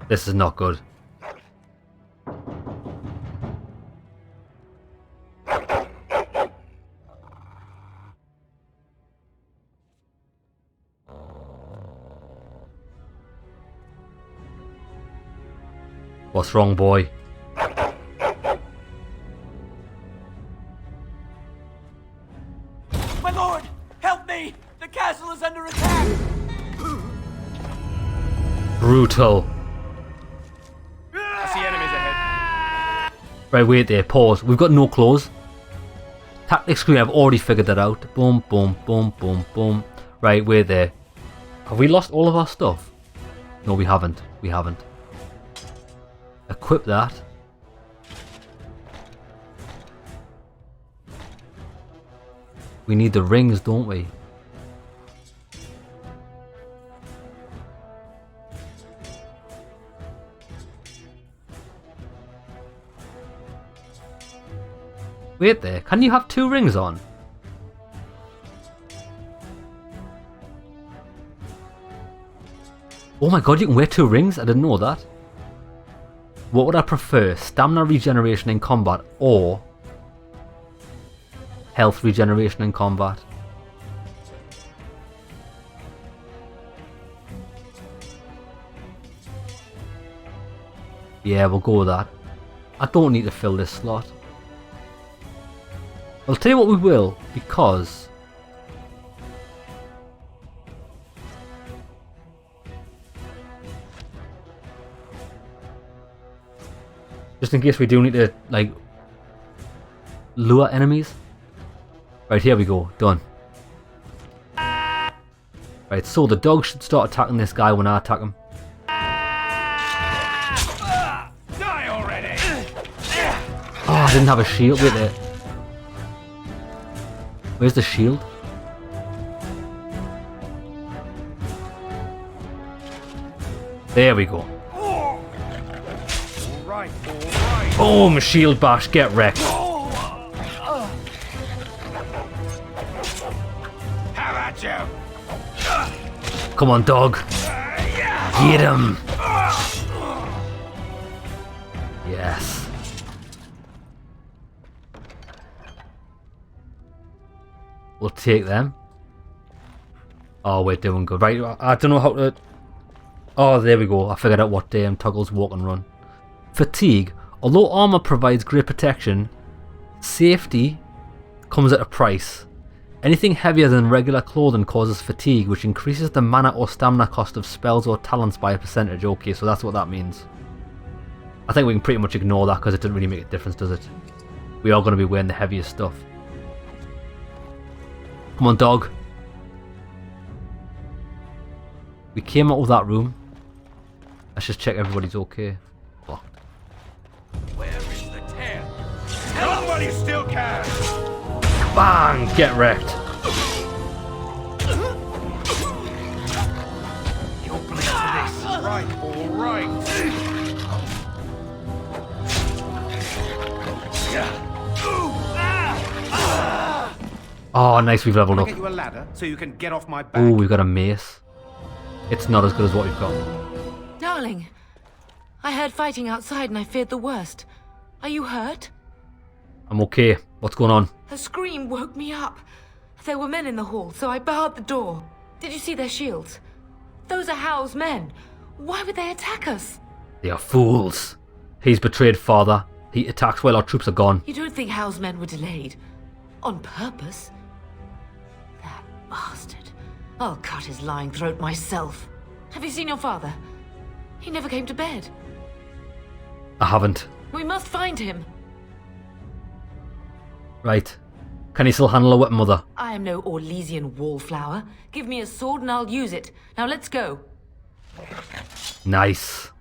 A: This is not good. What's wrong, boy?
T: My lord, help me! The castle is under attack!
A: Brutal.
T: I see enemies ahead.
A: Right, wait there, pause. We've got no clothes. Tactics screen, I've already figured that out. Boom, boom, boom, boom, boom. Right, wait there. Have we lost all of our stuff? No, we haven't. We haven't. Equip that. We need the rings, don't we? Wait there, can you have 2 rings on? Oh my god, you can wear 2 rings? I didn't know that. What would I prefer? Stamina regeneration in combat or health regeneration in combat? Yeah, we'll go with that. I don't need to fill this slot. I'll tell you what we will, because just in case we do need to, like, lure enemies. Right, here we go. Done. Right, so the dog should start attacking this guy when I attack him.
T: Die already!
A: Oh, I didn't have a shield with it. Where's the shield? There we go.
T: All right, all right.
A: Boom! Shield bash, get wrecked.
T: Have at
A: Come on, dog. Get him. Yes. We'll take them. Oh, we're doing good. Right, I don't know how to... Oh, there we go. I figured out what toggles walk and run. Fatigue. Although armor provides great protection, safety comes at a price. Anything heavier than regular clothing causes fatigue, which increases the mana or stamina cost of spells or talents by a percentage. Okay, so that's what that means. I think we can pretty much ignore that because it doesn't really make a difference, does it? We are going to be wearing the heaviest stuff. Come on, dog. We came out of that room. Let's just check everybody's okay. Locked.
G: Where is the tail? Tell while you still can!
A: Bang! Get wrecked.
G: You'll bleed for this. Right, all right.
A: Oh, nice, we've leveled
G: Can I
A: up.
G: get you a ladder so you can get off my back?
A: Oh, we've got a mace. It's not as good as what we've got.
N: Darling, I heard fighting outside and I feared the worst. Are you hurt?
A: I'm okay. What's going on?
N: A scream woke me up. There were men in the hall, so I barred the door. Did you see their shields? Those are Hal's men. Why would they attack us?
A: They are fools. He's betrayed father. He attacks while our troops are gone.
N: You don't think Hal's men were delayed? On purpose? That bastard. I'll cut his lying throat myself. Have you seen your father? He never came to bed.
A: I haven't.
N: We must find him.
A: Right. Can he still handle a weapon, mother?
N: I am no Orlesian wallflower. Give me a sword and I'll use it. Now let's go.
A: Nice.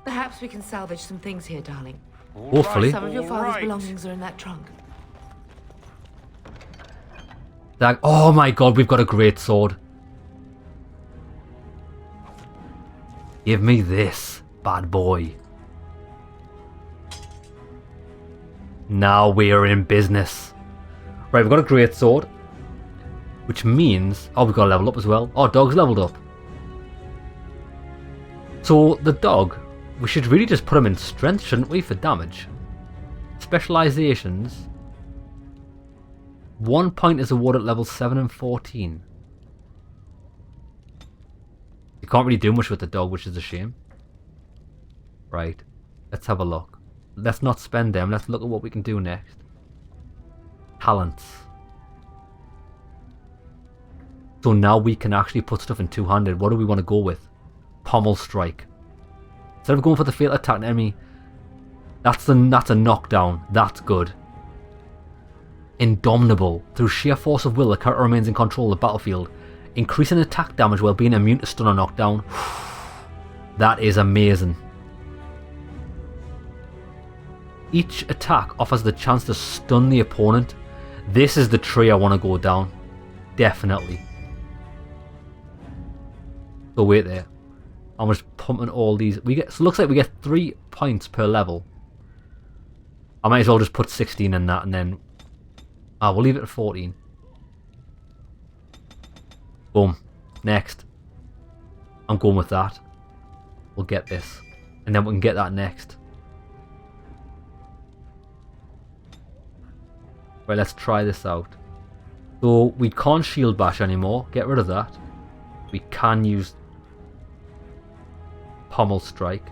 N: Perhaps we can salvage some things here, darling.
A: Hopefully.
N: Some of your father's belongings are in that trunk.
A: Oh my god, we've got a great sword. Give me this, bad boy. Now we're in business. Right, we've got a great sword. Which means... Oh, we've got to level up as well. Oh, dog's leveled up. So, the dog... We should really just put him in strength, shouldn't we, for damage? Specializations. 1 point is awarded at levels 7 and 14. You can't really do much with the dog, which is a shame. Right. Let's have a look. Let's not spend them. Let's look at what we can do next. Talents. So now we can actually put stuff in two-handed. What do we want to go with? Pommel strike. Instead of going for the fatal attack enemy, that's a knockdown. That's good. Indomitable. Through sheer force of will, the character remains in control of the battlefield, increasing attack damage while being immune to stun or knockdown. That is amazing. Each attack offers the chance to stun the opponent. This is the tree I want to go down. Definitely. So wait there. I'm just pumping all these. So it looks like we get 3 points per level. I might as well just put 16 in that and then... we'll leave it at 14. Boom. Next. I'm going with that. We'll get this. And then we can get that next. Right, let's try this out. So, we can't shield bash anymore. Get rid of that. We can use... Pommel strike.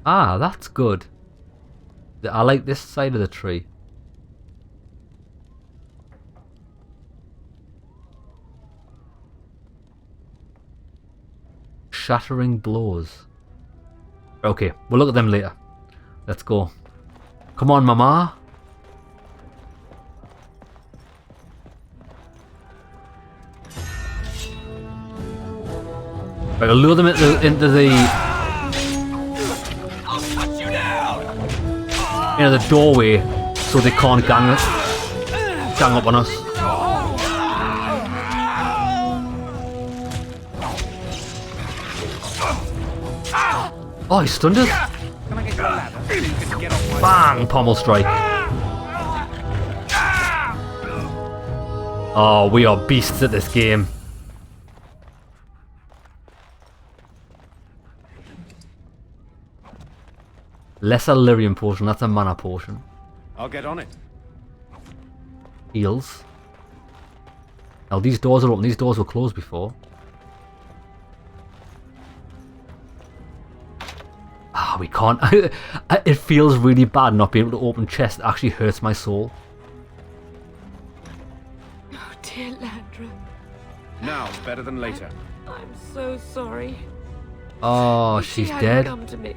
A: Ah, that's good. I like this side of the tree. Shattering blows. Okay, we'll look at them later. Let's go. Come on, mama. Right, I'll lure them into the into the doorway so they can't gang up on us. Oh, he stunned us. Bang! Pommel strike. Oh, we are beasts at this game. Lesser lyrium potion, that's a mana potion.
G: I'll get on it.
A: Heals. Now these doors are open, these doors were closed before. Ah, we can't. It feels really bad not being able to open chests. It actually hurts my soul.
N: Oh, dear Landra.
G: Now's better than later.
N: I'm so sorry.
A: Oh,
N: If she
A: she's
N: hadn't
A: dead.
N: come to me.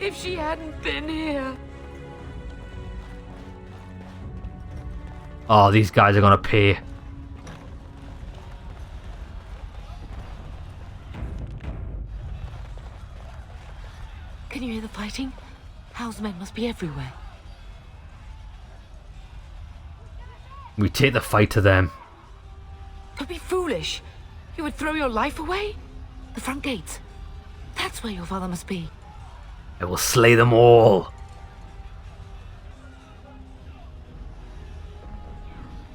N: If she hadn't been here.
A: Oh, these guys are gonna pay.
N: Can you hear the fighting? Hal's men must be everywhere.
A: We take the fight to them.
N: Don't be foolish. You would throw your life away? The front gates. That's where your father must be.
A: I will slay them all.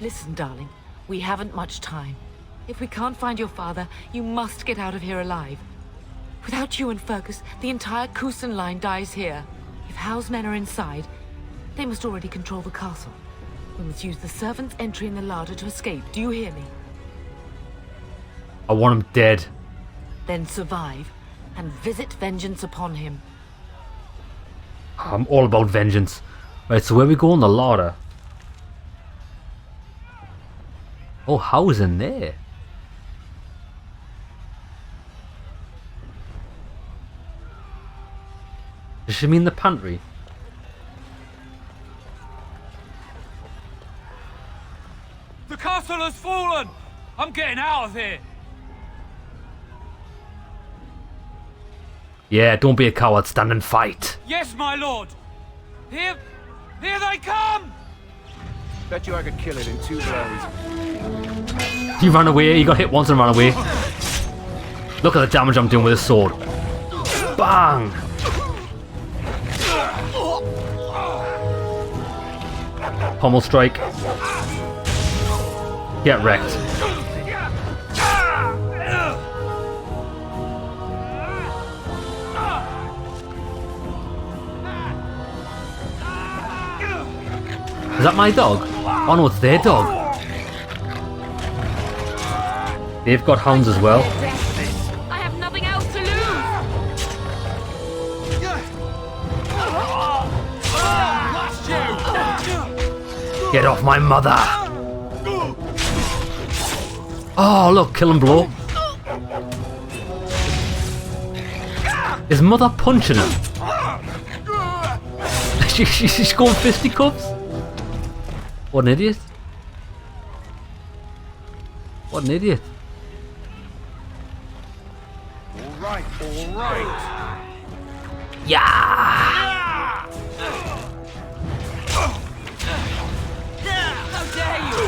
N: Listen, darling. We haven't much time. If we can't find your father, you must get out of here alive. Without you and Fergus, the entire Kusen line dies here. If Hal's men are inside, they must already control the castle. We must use the servant's entry in the larder to escape. Do you hear me?
A: I want him dead.
N: Then survive and visit vengeance upon him.
A: I'm all about vengeance. Right, so where we go on the larder? Oh, Hal's in there. Does she mean the pantry?
T: The castle has fallen! I'm getting out of here!
A: Yeah, don't be a coward, stand and fight.
T: Yes, my lord! Here they come!
G: Bet you I could kill it in 2 blows.
A: He ran away, he got hit once and ran away. Look at the damage I'm doing with this sword. Bang! Pommel strike. Get wrecked. Is that my dog? Oh no, it's their dog. They've got hounds as well.
K: I have nothing else to lose.
A: Get off my mother! Oh look, kill and blow. Is mother punching him? She's going fisticuffs? What an idiot. What an idiot.
G: Alright, alright.
A: Yeah!
T: How dare you!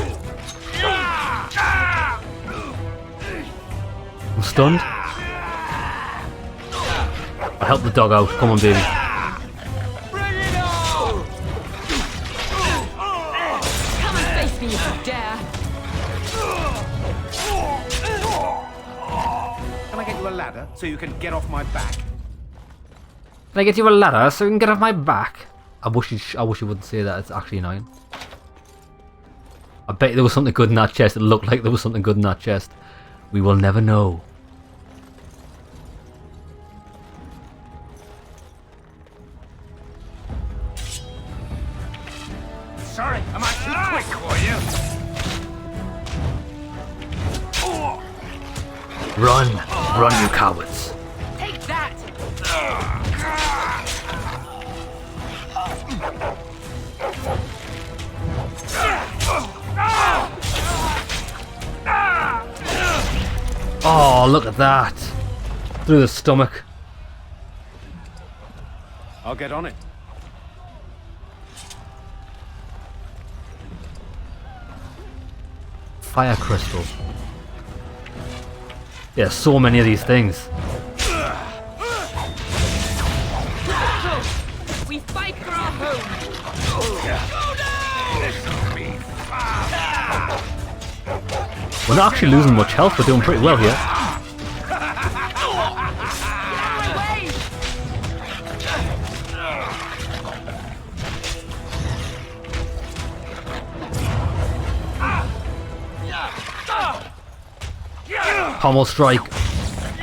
A: I'm stunned. I help the dog out. Come on, baby.
K: Come and face me if you dare.
G: Can I get you a ladder so you can get off my back?
A: Can I get you a ladder so you can get off my back? I wish you wouldn't say that. It's actually annoying. I bet there was something good in that chest. It looked like there was something good in that chest. We will never know.
T: Sorry, am I too quick for you?
A: Run! Run, you cowards!
K: Take that.
A: Oh, look at that! Through the stomach.
G: I'll get on it.
A: fire crystal. There's so many of these things.
K: We fight for our home.
A: We're not actually losing much health, we're doing pretty well here. Pommel strike.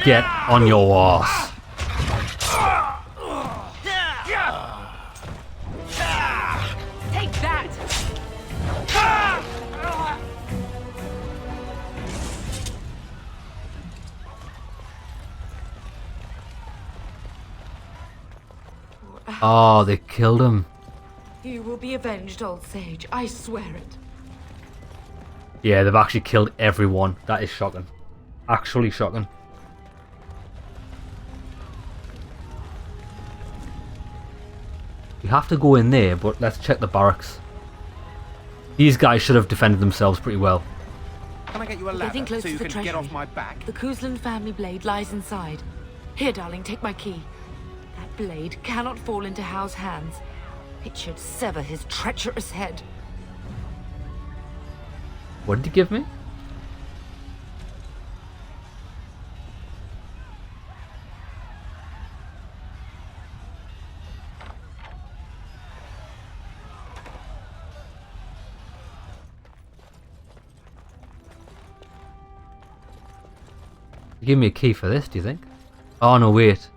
A: Get on your ass.
K: Take that.
A: Oh, they killed him.
N: You will be avenged, old sage. I swear it.
A: Yeah, they've actually killed everyone. That is shocking. Actually shocking. We have to go in there, but let's check the barracks. These guys should have defended themselves pretty well.
G: Can I get you a
N: Getting
G: ladder
N: close
G: so
N: to
G: you
N: the
G: can
N: treasury.
G: get off my back?
N: The Kuzlan family blade lies inside. Here, darling, take my key. That blade cannot fall into Hao's hands. It should sever his treacherous head.
A: What did he give me? Give me a key for this, do you think? Oh no, wait.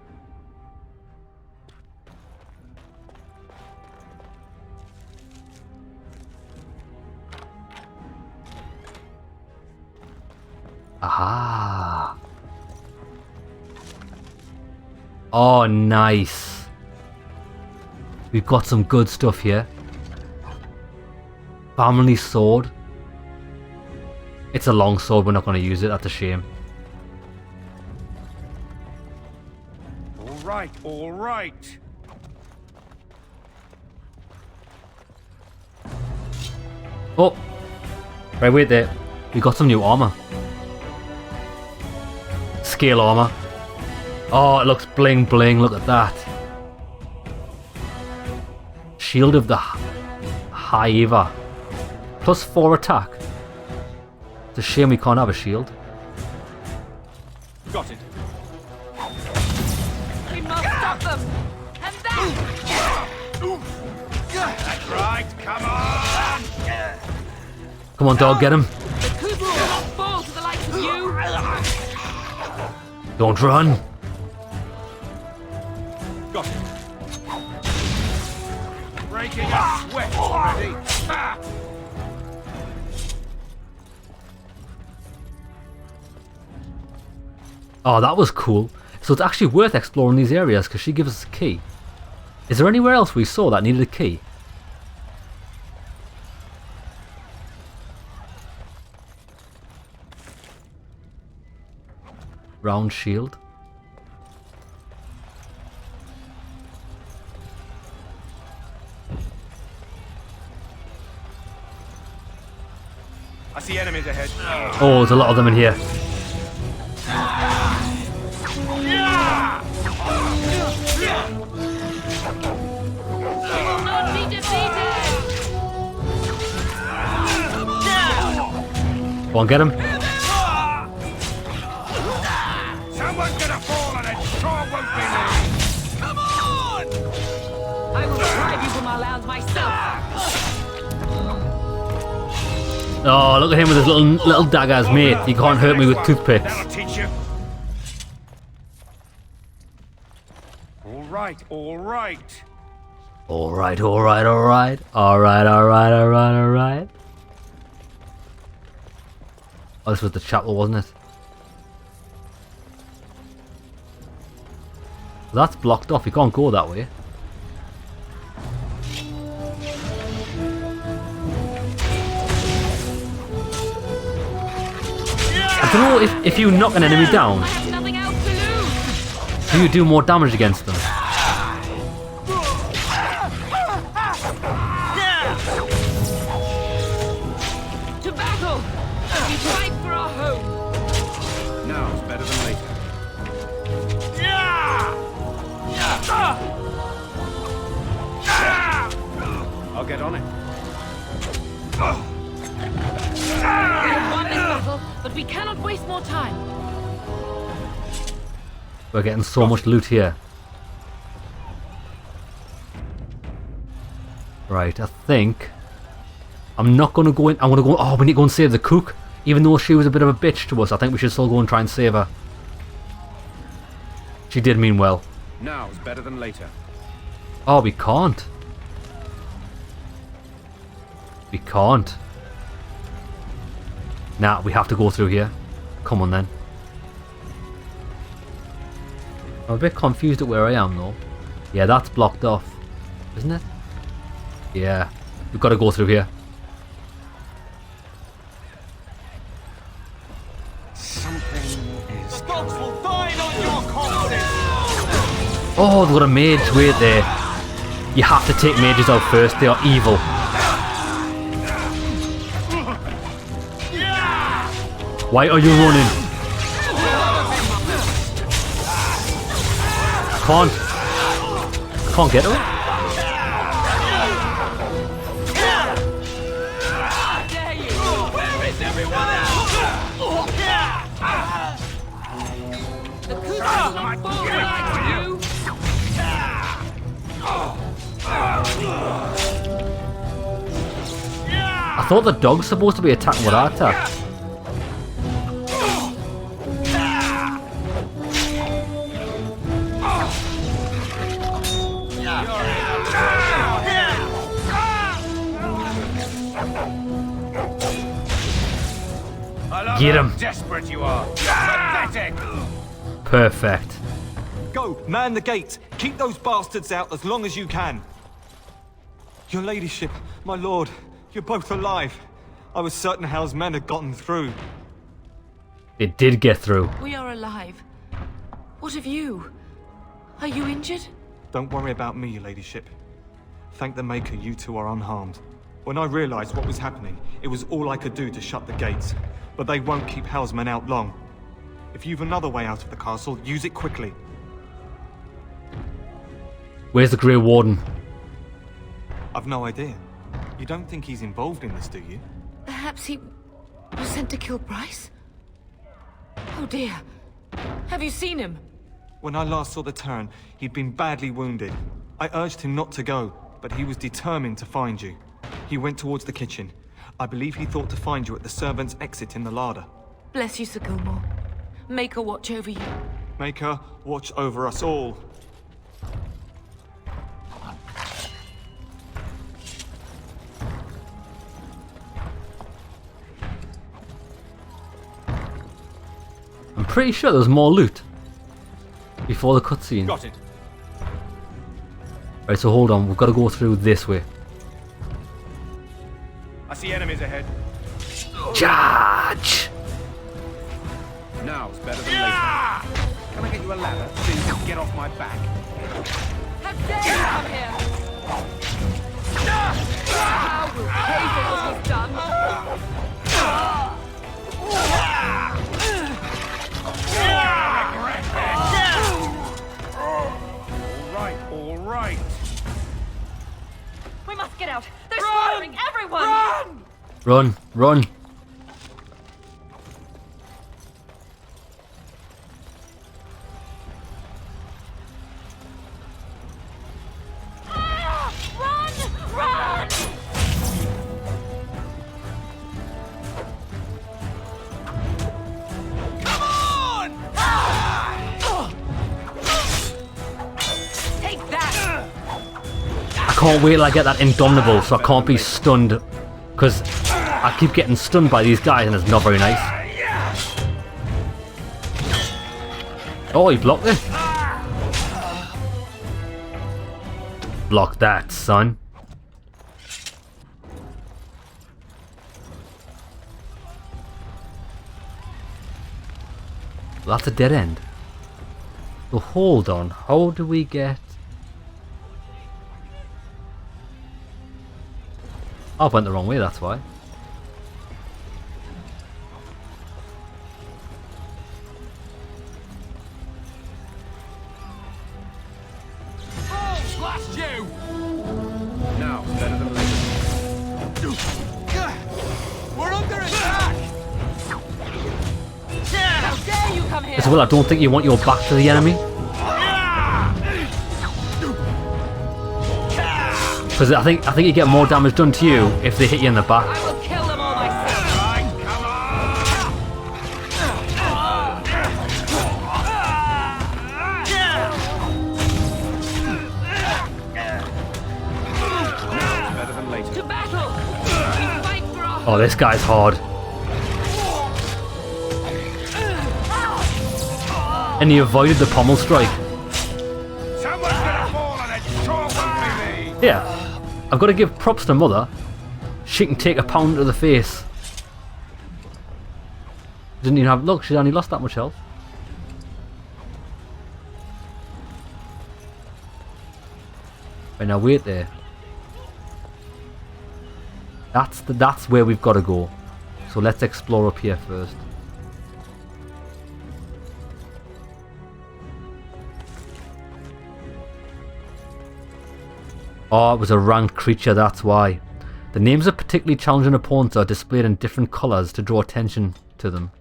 A: Aha. Oh, nice. We've got some good stuff here. Family sword. It's a long sword, we're not going to use it, that's a shame.
G: All right.
A: Oh! Right, wait there. We got some new armor. Scale armor. Oh, it looks bling bling, look at that. Shield of the Hiva. +4 attack. It's a shame we can't have a shield.
G: Got it.
K: We must stop them. And that.
G: That's right. Come on.
A: Come on, dog, get him.
K: The Kuzlan will not fall to the likes of you.
A: Don't run.
G: Got it. Breaking a sweat already. Ah.
A: Oh, that was cool. So it's actually worth exploring these areas because she gives us a key. Is there anywhere else we saw that needed a key? Round shield.
G: I see enemies ahead.
A: Oh, there's a lot of them in here.
K: Not be defeated.
A: Go on, get him.
G: Someone's gonna fall and it sure won't be me. Come on!
K: I will drive you from our lands myself.
A: Oh, look at him with his little daggers, mate. You can't hurt me with toothpicks.
G: That'll teach you. All right.
A: Alright. Alright. Oh, this was the chapel, wasn't it? That's blocked off, you can't go that way. I don't know if you knock an enemy down,
K: Nothing else to lose.
A: do you do more damage against them?
K: To battle. We fight for our home.
G: Now's better than later. I'll get on it.
K: We have won this battle, but we cannot waste more time.
A: We're getting so much loot here. Right, I think I'm not going to go in. I'm going to go. Oh, we need to go and save the cook. Even though she was a bit of a bitch to us, I think we should still go and try and save her. She did mean well.
G: Now's better than later.
A: Oh, we can't. We can't. Nah, we have to go through here. Come on then. I'm a bit confused at where I am though. Yeah, that's blocked off, isn't it? Yeah, we've got to go through here.
G: The dogs will dine on your corpses!
A: Oh, they've got a mage. Wait there. You have to take mages out first. They are evil. Why are you running? Can't get her.
G: Where is everyone else?
K: The Cook will not fall right to you.
A: I thought the dog's supposed to be attacking what I attacked. Get him.
G: Desperate you are. Pathetic.
A: Perfect.
J: Go, man the gates. Keep those bastards out as long as you can. Your ladyship, my lord, you're both alive. I was certain Hal's men had gotten through.
A: It did get through.
N: We are alive. What of you? Are you injured?
J: Don't worry about me, your ladyship. Thank the Maker you two are unharmed. When I realized what was happening, it was all I could do to shut the gates. But they won't keep Hal's men out long. If you've another way out of the castle, use it quickly.
A: Where's the Grey Warden?
J: I've no idea. You don't think he's involved in this, do you?
N: Perhaps he was sent to kill Bryce? Oh dear. Have you seen him?
J: When I last saw the Terran, he'd been badly wounded. I urged him not to go, but he was determined to find you. He went towards the kitchen. I believe he thought to find you at the servants' exit in the larder.
N: Bless you, Sir Gilmore. Make her watch over you.
J: Make her watch over us all.
A: I'm pretty sure there's more loot before the cutscene.
G: Got it.
A: Right, so hold on. We've got to go through this way.
G: I see enemies ahead.
A: Charge!
G: Now's better than later. Can I get you a ladder so you can get off my back?
K: How dare you come here? How will pay for what was done?
G: All right.
L: We must get out. They're slaughtering everyone.
A: Run, run.
L: Run!
G: Come on!
K: Take that!
A: I can't wait till I get that Indomitable so I can't be stunned. Because I keep getting stunned by these guys and it's not very nice. Oh, he blocked it. Block that, son. That's a dead end. So hold on, how do we get... I went the wrong way, that's why.
T: We're under attack!
N: How dare you come here!
A: As well, I don't think you want your back to the enemy. Because I think you get more damage done to you if they hit you in the back.
N: I will kill them all myself!
O: Better than later.
N: To battle! We fight for our
A: Oh, this guy's hard. And he avoided the pommel strike.
G: Someone's gonna fall and it sure won't be me.
A: Yeah, I've got to give props to Mother. She can take a pound to the face. Didn't even have... Look, she only lost that much health. Right, now wait there. That's where we've got to go. So let's explore up here first. Oh, it was a ranked creature, that's why. The names of particularly challenging opponents are displayed in different colours to draw attention to them.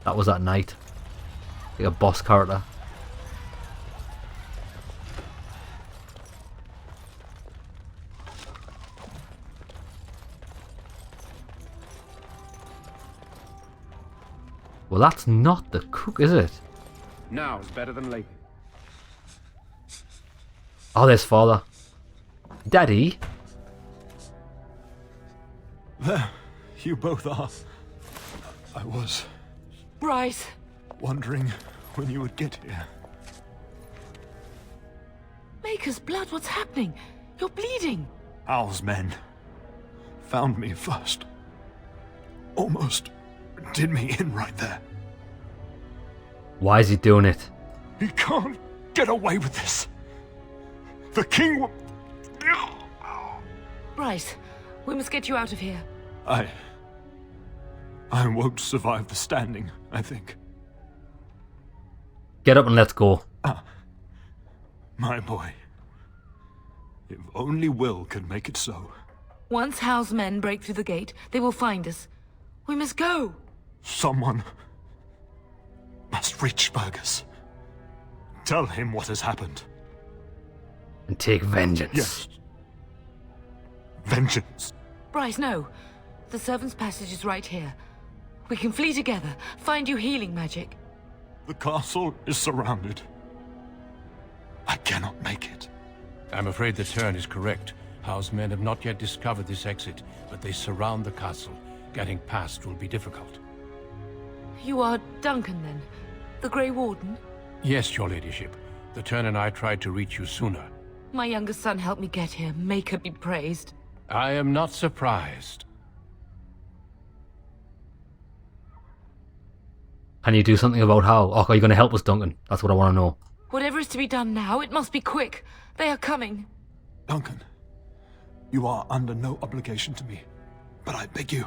A: That was at night. Like a boss character. Well, that's not the cook, is it?
O: Now's better than later.
A: Oh, there's Father. Daddy?
D: There, you both are. I was
N: Bryce!
D: wondering when you would get here.
N: Maker's blood, what's happening? You're bleeding!
D: Al's men found me first. Almost did me in right there.
A: Why is he doing it?
D: He can't get away with this. The king will...
N: Bryce, we must get you out of here.
D: I won't survive the standing, I think.
A: Get up and let's go.
D: My boy. If only Will could make it so.
N: Once Hal's men break through the gate, they will find us. We must go.
D: Someone must reach Fergus. Tell him what has happened.
A: And take vengeance.
D: Yes. Vengeance.
N: Bryce, no. The servant's passage is right here. We can flee together, find you healing magic.
D: The castle is surrounded. I cannot make it.
B: I'm afraid the Tern is correct. Howe's men have not yet discovered this exit, but they surround the castle. Getting past will be difficult.
N: You are Duncan, then? The Grey Warden?
B: Yes, your ladyship. The Tern and I tried to reach you sooner.
N: My younger son helped me get here. Maker be praised.
B: I am not surprised.
A: Can you do something about how? Or are you going to help us, Duncan? That's what I want to know.
N: Whatever is to be done now, it must be quick. They are coming.
D: Duncan, you are under no obligation to me. But I beg you,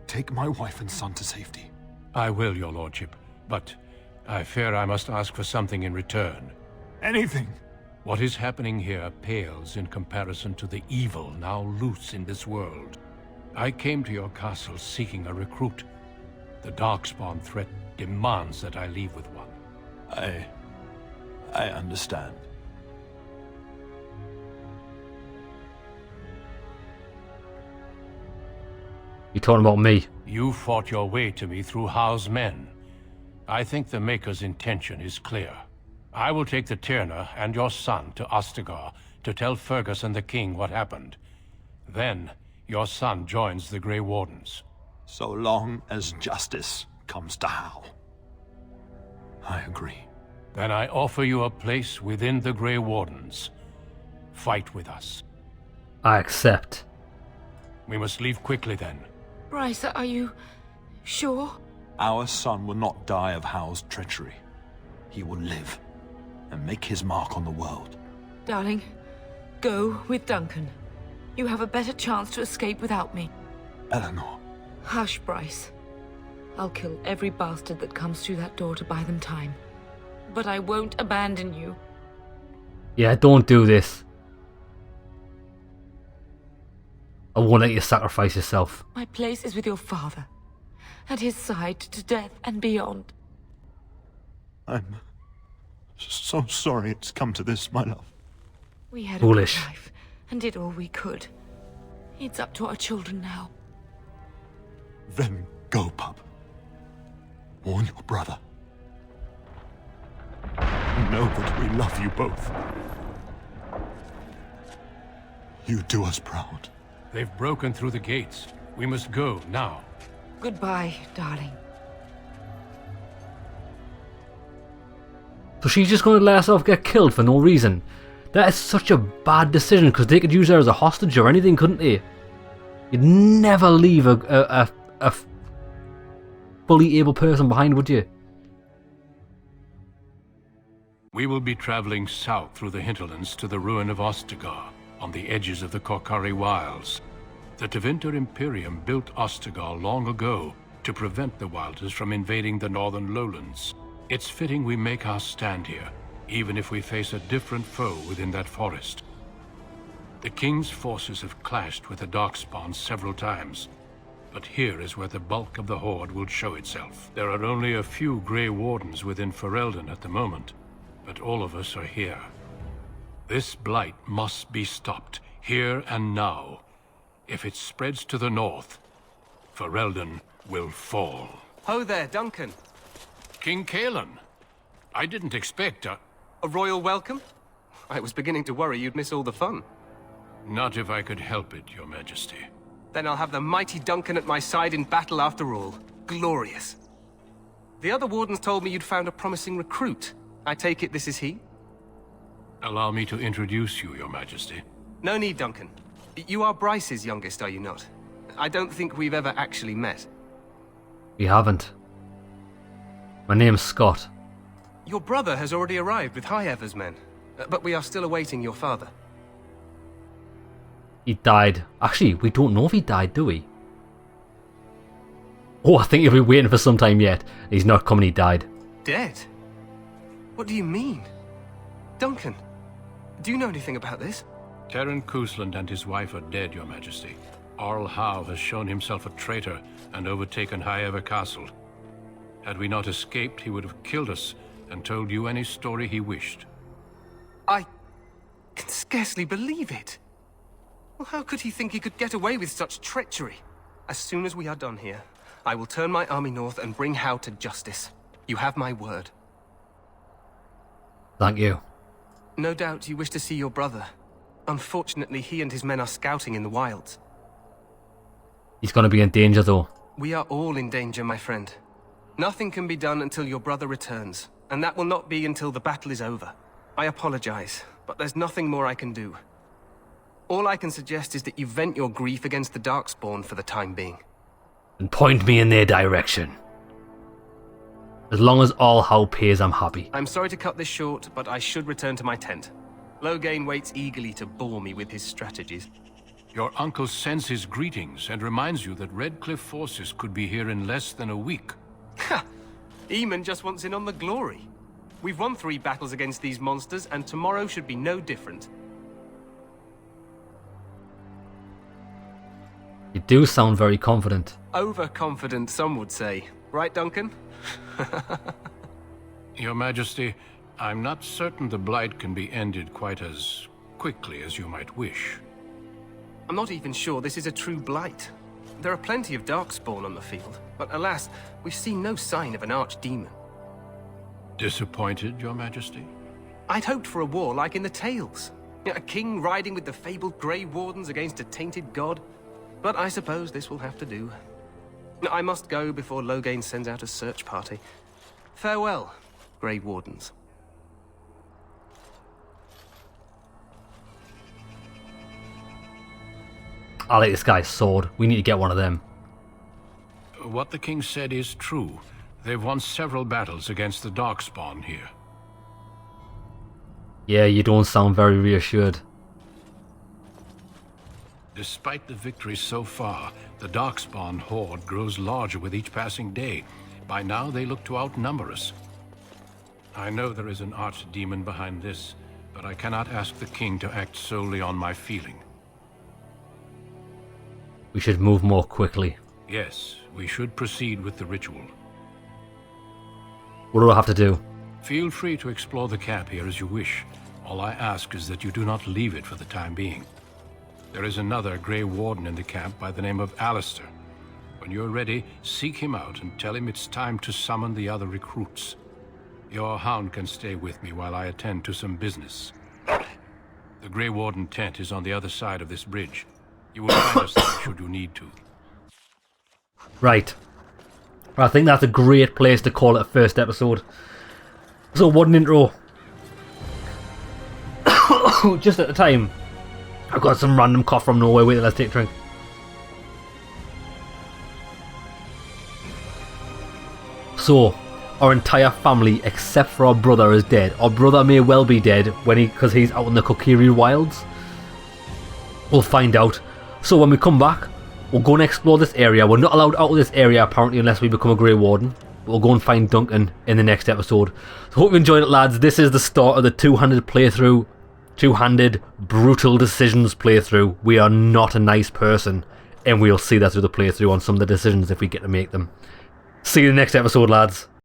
D: take my wife and son to safety.
B: I will, your lordship. But I fear I must ask for something in return.
D: Anything.
B: What is happening here pales in comparison to the evil now loose in this world. I came to your castle seeking a recruit. The Darkspawn threat demands that I leave with one.
D: I understand.
A: You talking about me?
B: You fought your way to me through Howe's men. I think the Maker's intention is clear. I will take the Tyrna and your son to Ostagar to tell Fergus and the king what happened. Then, your son joins the Grey Wardens.
D: So long as justice comes to Howe. I agree.
B: Then I offer you a place within the Grey Wardens. Fight with us.
A: I accept.
B: We must leave quickly then.
N: Bryce, are you sure?
D: Our son will not die of Howe's treachery. He will live and make his mark on the world.
N: Darling, go with Duncan. You have a better chance to escape without me.
D: Eleanor.
N: Hush, Bryce. I'll kill every bastard that comes through that door to buy them time. But I won't abandon you.
A: Yeah, don't do this. I won't let you sacrifice yourself.
N: My place is with your father. At his side to death and beyond.
D: I'm so sorry it's come to this, my love.
N: We had
A: Foolish.
N: a good life and did all we could. It's up to our children now.
D: Then go, pup. Warn your brother. Know that we love you both. You do us proud.
B: They've broken through the gates. We must go now.
N: Goodbye, darling.
A: So she's just going to let herself get killed for no reason. That is such a bad decision, because they could use her as a hostage or anything, couldn't they? You'd never leave a fully able person behind, would you?
B: We will be traveling south through the hinterlands to the ruin of Ostagar, on the edges of the Korkari Wilds. The Tevinter Imperium built Ostagar long ago to prevent the Wilders from invading the northern lowlands. It's fitting we make our stand here, even if we face a different foe within that forest. The King's forces have clashed with the Darkspawn several times, but here is where the bulk of the Horde will show itself. There are only a few Grey Wardens within Ferelden at the moment, but all of us are here. This blight must be stopped, here and now. If it spreads to the north, Ferelden will fall.
U: Ho there, Duncan.
B: King Kaelin, I didn't expect a
U: royal welcome? I was beginning to worry you'd miss all the fun.
B: Not if I could help it, Your Majesty.
U: Then I'll have the mighty Duncan at my side in battle after all. Glorious. The other wardens told me you'd found a promising recruit. I take it this is he?
B: Allow me to introduce you, Your Majesty.
U: No need, Duncan. You are Bryce's youngest, are you not? I don't think we've ever actually met.
A: We haven't. My name's Scott.
U: Your brother has already arrived with High Ever's men, but we are still awaiting your father.
A: He died. Actually, we don't know if he died, do we? Oh, I think he'll be waiting for some time yet. He's not coming, he died.
U: Dead? What do you mean? Duncan, do you know anything about this?
B: Terran Cousland and his wife are dead, Your Majesty. Arl Howe has shown himself a traitor and overtaken High Ever Castle. Had we not escaped, he would have killed us and told you any story he wished.
U: I can scarcely believe it. Well, how could he think he could get away with such treachery? As soon as we are done here, I will turn my army north and bring Howe to justice. You have my word.
A: Thank you.
U: No doubt you wish to see your brother. Unfortunately, he and his men are scouting in the wilds.
A: He's going to be in danger, though.
U: We are all in danger, my friend. Nothing can be done until your brother returns, and that will not be until the battle is over. I apologize, but there's nothing more I can do. All I can suggest is that you vent your grief against the Darkspawn for the time being.
A: And point me in their direction. As long as all Howe pays, I'm happy.
U: I'm sorry to cut this short, but I should return to my tent. Loghain waits eagerly to bore me with his strategies.
B: Your uncle sends his greetings and reminds you that Redcliffe forces could be here in less than a week.
U: Ha! Eamon just wants in on the glory. We've won 3 battles against these monsters, and tomorrow should be no different.
A: You do sound very confident.
U: Overconfident, some would say. Right, Duncan?
B: Your Majesty, I'm not certain the Blight can be ended quite as quickly as you might wish.
U: I'm not even sure this is a true Blight. There are plenty of Darkspawn on the field, but alas, we've seen no sign of an archdemon.
B: Disappointed, Your Majesty?
U: I'd hoped for a war like in the tales. A king riding with the fabled Grey Wardens against a tainted god. But I suppose this will have to do. I must go before Loghain sends out a search party. Farewell, Grey Wardens.
A: I like this guy's sword. We need to get one of them.
B: What the king said is true. They've won several battles against the Darkspawn here.
A: Yeah, you don't sound very reassured.
B: Despite the victories so far, the Darkspawn horde grows larger with each passing day. By now, they look to outnumber us. I know there is an archdemon behind this, but I cannot ask the king to act solely on my feeling.
A: we should move more quickly.
B: Yes, we should proceed with the ritual.
A: What do I have to do?
B: Feel free to explore the camp here as you wish. All I ask is that you do not leave it for the time being. There is another Grey Warden in the camp by the name of Alistair. When you're ready, seek him out and tell him it's time to summon the other recruits. Your hound can stay with me while I attend to some business. The Grey Warden tent is on the other side of this bridge. You will find us there should you need to.
A: Right. I think that's a great place to call it a first episode. So what an intro. Just at the time, I've got some random cough from nowhere. Wait, let's take a drink. So, our entire family, except for our brother, is dead. Our brother may well be dead because he's out in the Kokiri wilds. We'll find out. So when we come back, we'll go and explore this area. We're not allowed out of this area apparently unless we become a Grey Warden. We'll go and find Duncan in the next episode. So hope you enjoyed it, lads. This is the start of the two-handed playthrough. Two-handed, brutal decisions playthrough. We are not a nice person, and we'll see that through the playthrough on some of the decisions if we get to make them. See you in the next episode, lads.